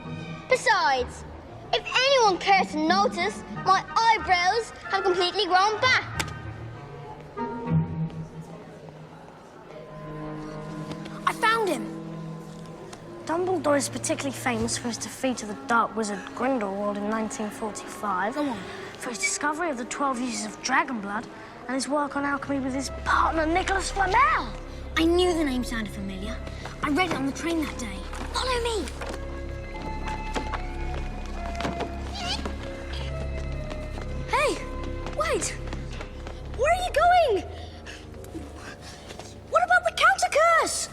Besides, if anyone cares to notice, my eyebrows have completely grown back. I found him. Dumbledore is particularly famous for his defeat of the Dark Wizard Grindelwald in 1945. Go on. For his discovery of the 12 uses of dragon blood and his work on alchemy with his partner, Nicholas Flamel. I knew the name sounded familiar. I read it on the train that day. Follow me. Hey, wait. Where are you going? What about the counter curse?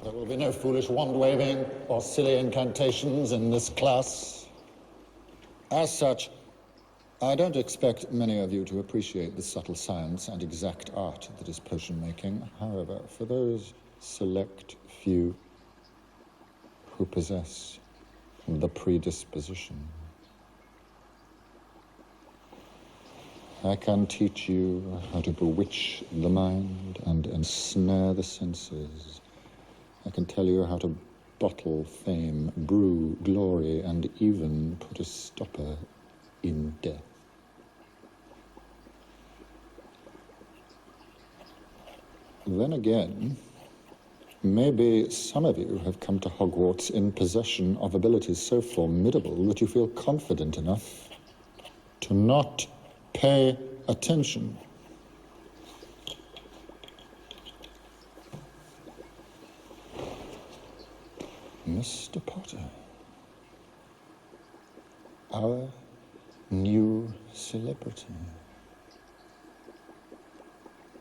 There will be no foolish wand-waving or silly incantations in this class. As such, I don't expect many of you to appreciate the subtle science and exact art that is potion-making. However, for those select few who possess the predisposition, I can teach you how to bewitch the mind and ensnare the senses. I can tell you how to bottle fame, brew glory, and even put a stopper in death. Then again, maybe some of you have come to Hogwarts in possession of abilities so formidable that you feel confident enough to not pay attention. Mr. Potter, Our new celebrity.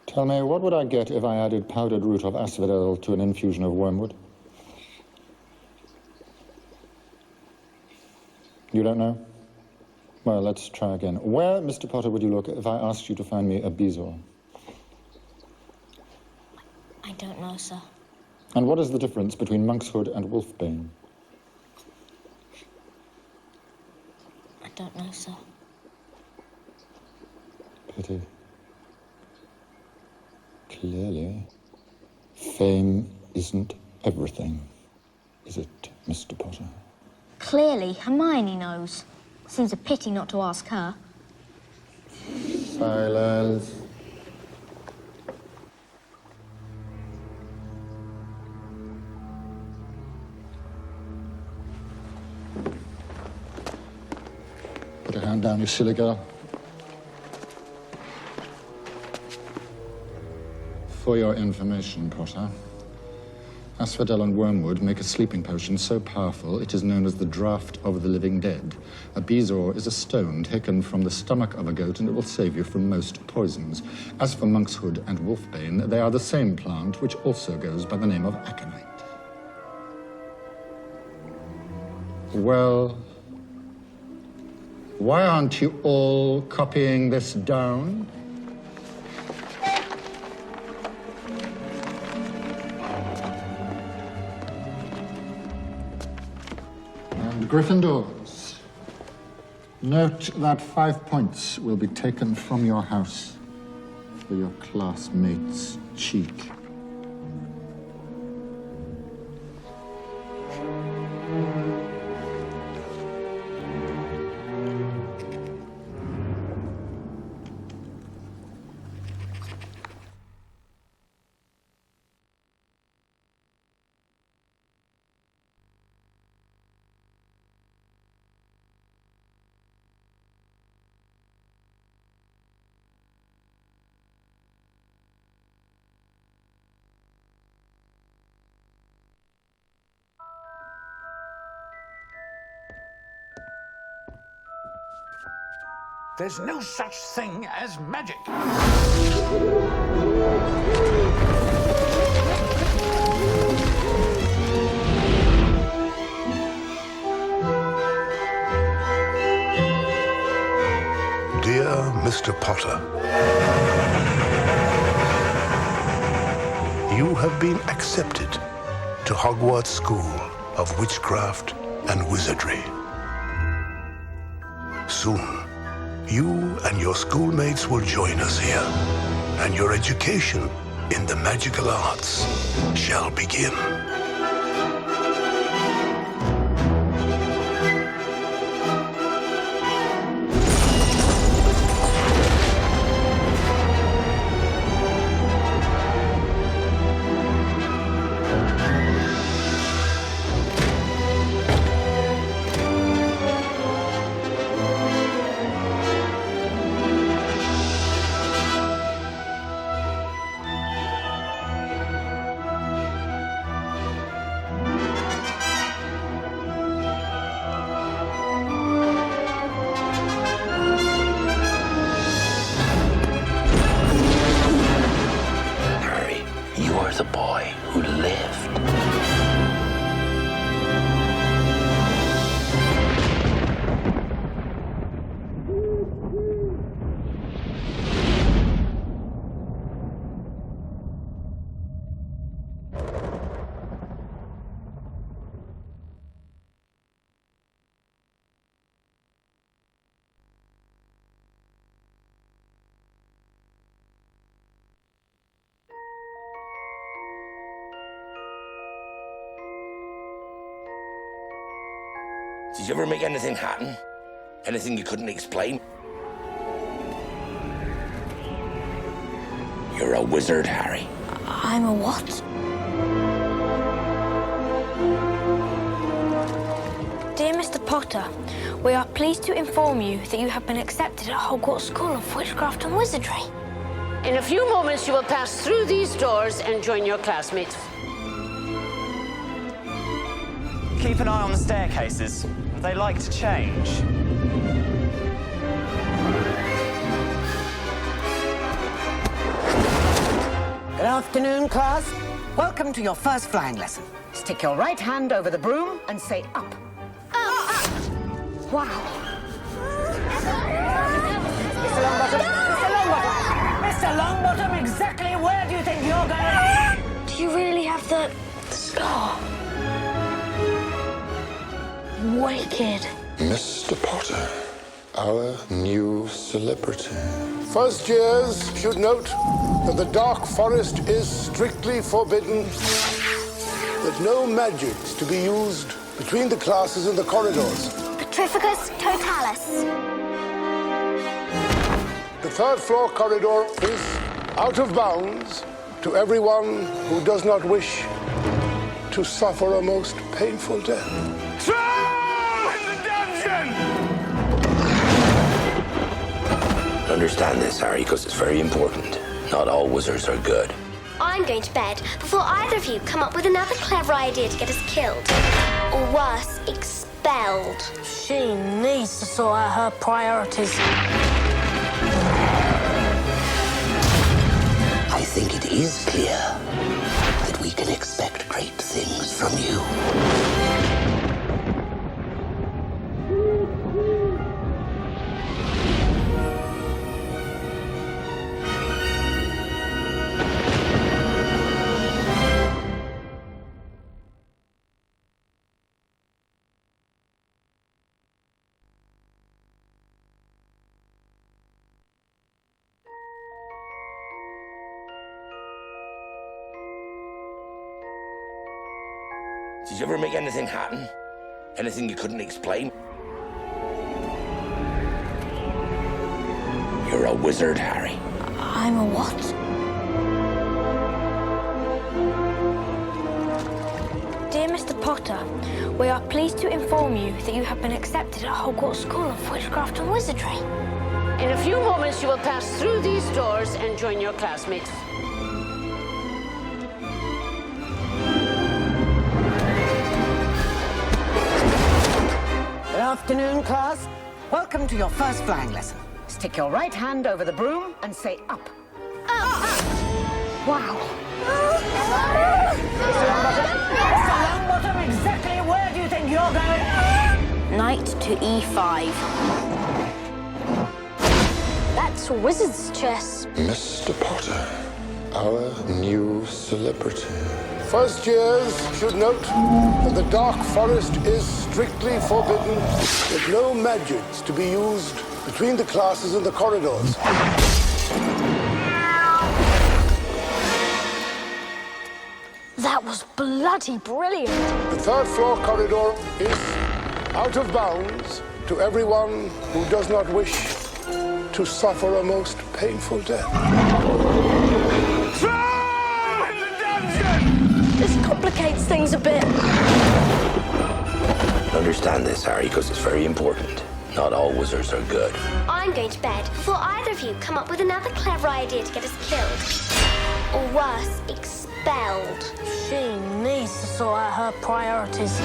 Tell me, what would I get if I added powdered root of asphodel to an infusion of wormwood? You don't know? Well, let's try again. Where, Mr. Potter, would you look if I asked you to find me a bezoar? I don't know, sir. And what is the difference between monkshood and wolfbane? I don't know, sir. Pity. Clearly, fame isn't everything, is it, Mr. Potter? Clearly, Hermione knows. Seems a pity not to ask her. Silence. Put a hand down, you silly girl. For your information, Potter, asphodel and wormwood make a sleeping potion so powerful it is known as the draught of the living dead. A bezoar is a stone taken from the stomach of a goat, and it will save you from most poisons. As for monkshood and wolfbane, they are the same plant, which also goes by the name of aconite. Well, why aren't you all copying this down? Gryffindors, note that 5 points will be taken from your house for your classmates' cheek. There's no such thing as magic. Dear Mr. Potter, you have been accepted to Hogwarts School of Witchcraft and Wizardry. Soon, you and your schoolmates will join us here, and your education in the magical arts shall begin. The boy who lived. Did you ever make anything happen? Anything you couldn't explain? You're a wizard, Harry. I'm a what? Dear Mr. Potter, we are pleased to inform you that you have been accepted at Hogwarts School of Witchcraft and Wizardry. In a few moments, you will pass through these doors and join your classmates. Keep an eye on the staircases. They like to change. Good afternoon, class. Welcome to your first flying lesson. Stick your right hand over the broom and say up. Wow. Mr. Longbottom, Mr. Longbottom, Mr. Longbottom, exactly where do you think you're going? Do you really have the scar? Wicked. Mr. Potter, our new celebrity. First years should note that the Dark Forest is strictly forbidden, that no magic's to be used between the classes and the corridors. Petrificus totalis. The third floor corridor is out of bounds to everyone who does not wish to suffer a most painful death. Troll in the dungeon! Understand this, Harry, because it's very important. Not all wizards are good. I'm going to bed before either of you come up with another clever idea to get us killed. Or worse, expelled. She needs to sort out her priorities. I think it is clear that we can expect great things from you. Did you ever make anything happen? Anything you couldn't explain? You're a wizard, Harry. I'm a what? Dear Mr. Potter, we are pleased to inform you that you have been accepted at Hogwarts School of Witchcraft and Wizardry. In a few moments, you will pass through these doors and join your classmates. Good afternoon, class. Welcome to your first flying lesson. Stick your right hand over the broom and say up. Wow. Mr. Longbottom, exactly where do you think you're going? Knight to E5. That's wizard's chess. Mr. Potter, our new celebrity. First years should note that the Dark Forest is strictly forbidden, with no magic's to be used between the classes and the corridors. That was bloody brilliant. The third floor corridor is out of bounds to everyone who does not wish to suffer a most painful death. This complicates things a bit. Understand this, Harry, because it's very important. Not all wizards are good. I'm going to bed before either of you come up with another clever idea to get us killed. Or worse, expelled. She needs to sort out her priorities.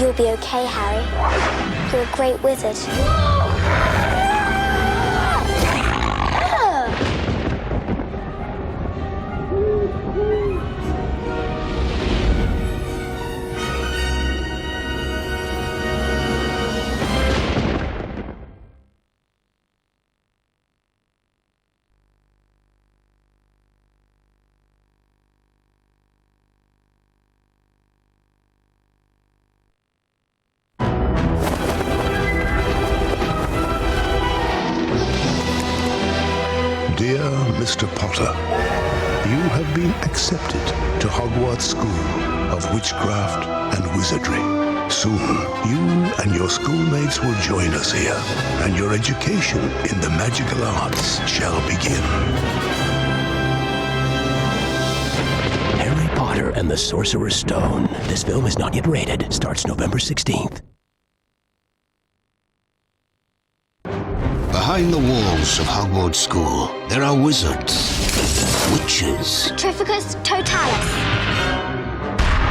You'll be okay, Harry. You're a great wizard. Dear Mr. Potter, you have been accepted to Hogwarts School of Witchcraft and Wizardry. Soon, you and your schoolmates will join us here, and your education in the magical arts shall begin. Harry Potter and the Sorcerer's Stone. This film is not yet rated. Starts November 16th. Behind the walls of Hogwarts School, there are wizards, witches, Petrificus totalis.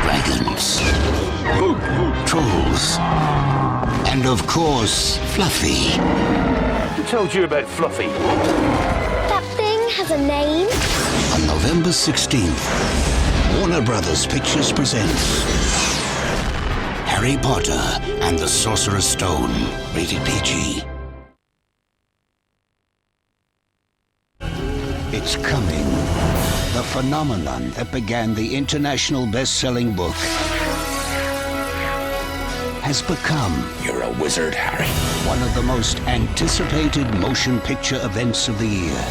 dragons, trolls, and of course, Fluffy. Who told you about Fluffy? That thing has a name? On November 16th, Warner Brothers Pictures presents Harry Potter and the Sorcerer's Stone, rated PG. It's coming. The phenomenon that began the international best-selling book has become... You're a wizard, Harry. ...one of the most anticipated motion picture events of the year.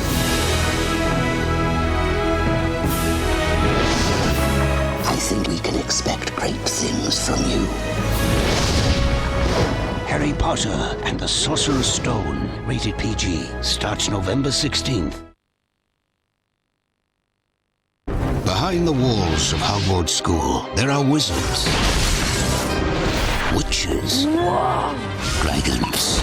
I think we can expect great things from you. Harry Potter and the Sorcerer's Stone, rated PG, starts November 16th. Behind the walls of Hogwarts School, there are wizards, witches, dragons,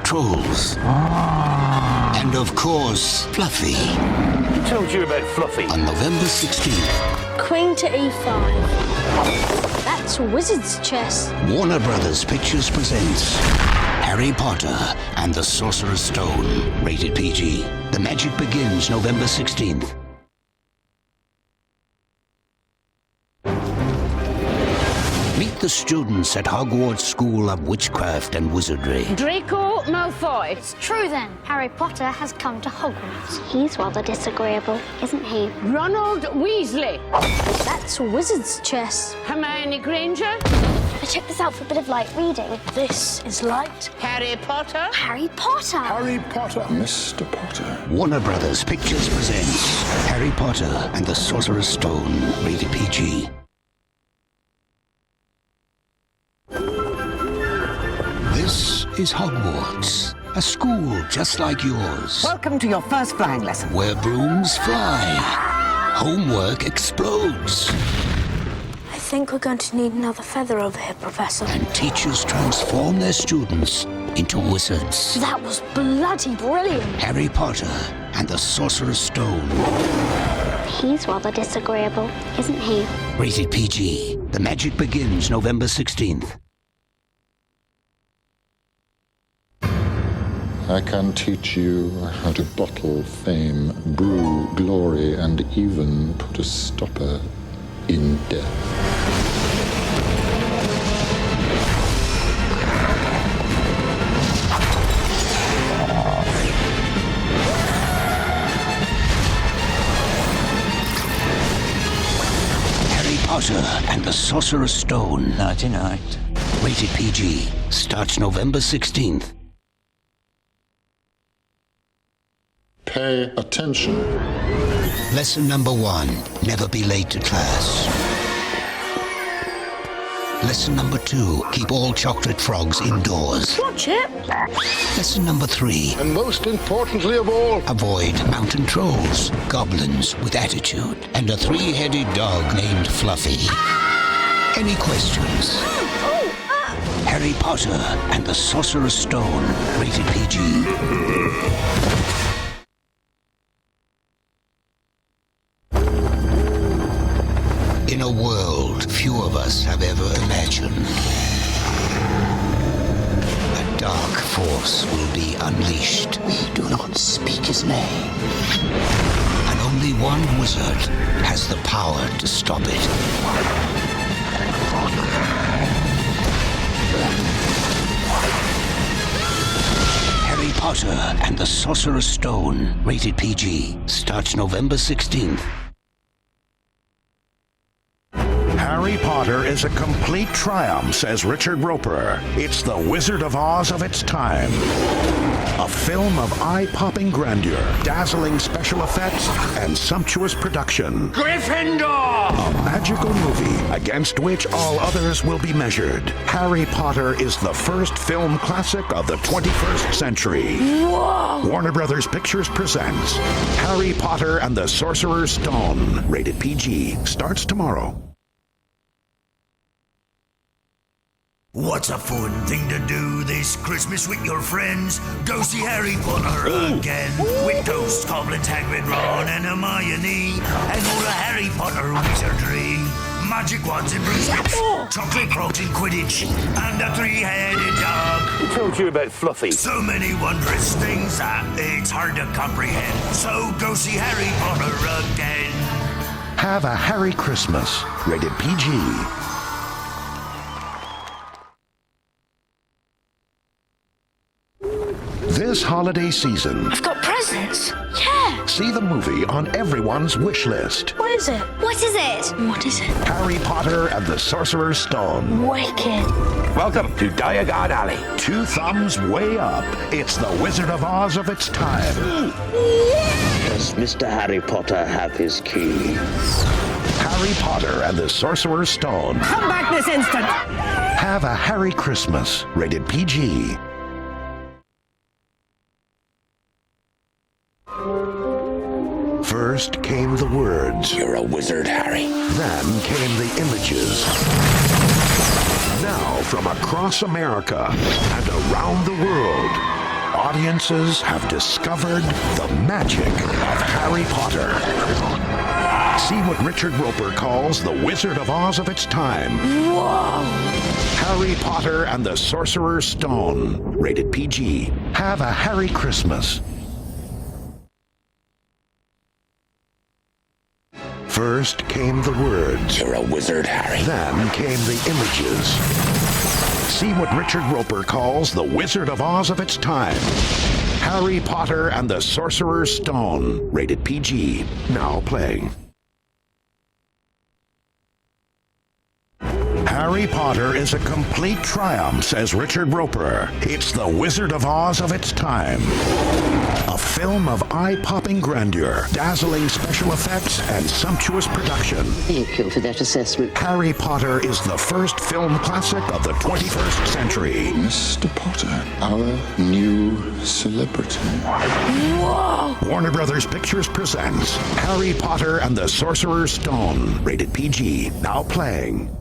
trolls, and of course, Fluffy. Who told you about Fluffy? On November 16th, Queen to E5. That's wizard's chess. Warner Brothers Pictures presents Harry Potter and the Sorcerer's Stone, rated PG. The magic begins November 16th. Meet the students at Hogwarts School of Witchcraft and Wizardry. Draco Malfoy. It's true then. Harry Potter has come to Hogwarts. He's rather disagreeable, isn't he? Ronald Weasley. That's wizard's chess. Hermione Granger. I checked this out for a bit of light reading. This is light. Harry Potter. Harry Potter. Harry Potter. Mr. Potter. Warner Brothers Pictures presents Harry Potter and the Sorcerer's Stone, rated PG. This is Hogwarts, a school just like yours. Welcome to your first flying lesson. Where brooms fly, homework explodes, I think we're going to need another feather over here, Professor. and teachers transform their students into wizards. That was bloody brilliant. Harry Potter and the Sorcerer's Stone, He's rather disagreeable, isn't he? rated PG. The magic begins November 16th. I can teach you how to bottle fame, brew glory, and even put a stopper in death. Harry Potter and the Sorcerer's Stone. Nighty-night. Rated PG. Starts November 16th. Pay attention. Lesson number 1. Never be late to class. Lesson number 2. Keep all chocolate frogs indoors. Watch it. Lesson number 3. And most importantly of all, Avoid mountain trolls, goblins with attitude, and a 3-headed dog named Fluffy. Any questions? Harry Potter and the Sorcerer's Stone, rated PG. In a world few of us have ever imagined, a dark force will be unleashed. We do not speak his name. And only one wizard has the power to stop it. Harry Potter and the Sorcerer's Stone, rated PG, starts November 16th. Harry Potter is a complete triumph, says Richard Roper. It's the Wizard of Oz of its time. A film of eye-popping grandeur, dazzling special effects, and sumptuous production. Gryffindor! A magical movie against which all others will be measured. Harry Potter is the first film classic of the 21st century. Whoa! Warner Brothers Pictures presents Harry Potter and the Sorcerer's Stone. Rated PG. Starts tomorrow. What's a fun thing to do this Christmas with your friends? Go see Harry Potter again. With Ghost, Goblins, Hagrid, Ron and Hermione. And all the Harry Potter wizardry. magic wands in broomsticks, chocolate crocs in Quidditch, and a three-headed dog. Who told you about Fluffy? So many wondrous things that it's hard to comprehend. So go see Harry Potter again. Have a Harry Christmas. Rated PG. This holiday season, I've got presents. Yeah. see the movie on everyone's wish list. What is it? What is it? What is it? Harry Potter and the Sorcerer's Stone. Wicked. Welcome to Diagon Alley. 2 thumbs way up. It's the Wizard of Oz of its time. Does Mr. Harry Potter have his key? Harry Potter and the Sorcerer's Stone. Come back this instant! Have a Harry Christmas. Rated PG. First came the words. You're a wizard, Harry. Then came the images. Now, from across America and around the world, audiences have discovered the magic of Harry Potter. See what Richard Roper calls the Wizard of Oz of its time. Whoa! Harry Potter and the Sorcerer's Stone. Rated PG. Have a Harry Christmas. First came the words. You're a wizard, Harry. Then came the images. See what Richard Roper calls the Wizard of Oz of its time. Harry Potter and the Sorcerer's Stone. Rated PG. Now playing. Harry Potter is a complete triumph, says Richard Roper. It's the Wizard of Oz of its time. A film of eye-popping grandeur, dazzling special effects, and sumptuous production. Thank you for that assessment. Harry Potter is the first film classic of the 21st century. Mr. Potter, our new celebrity. Whoa! Warner Brothers Pictures presents Harry Potter and the Sorcerer's Stone. Rated PG. Now playing.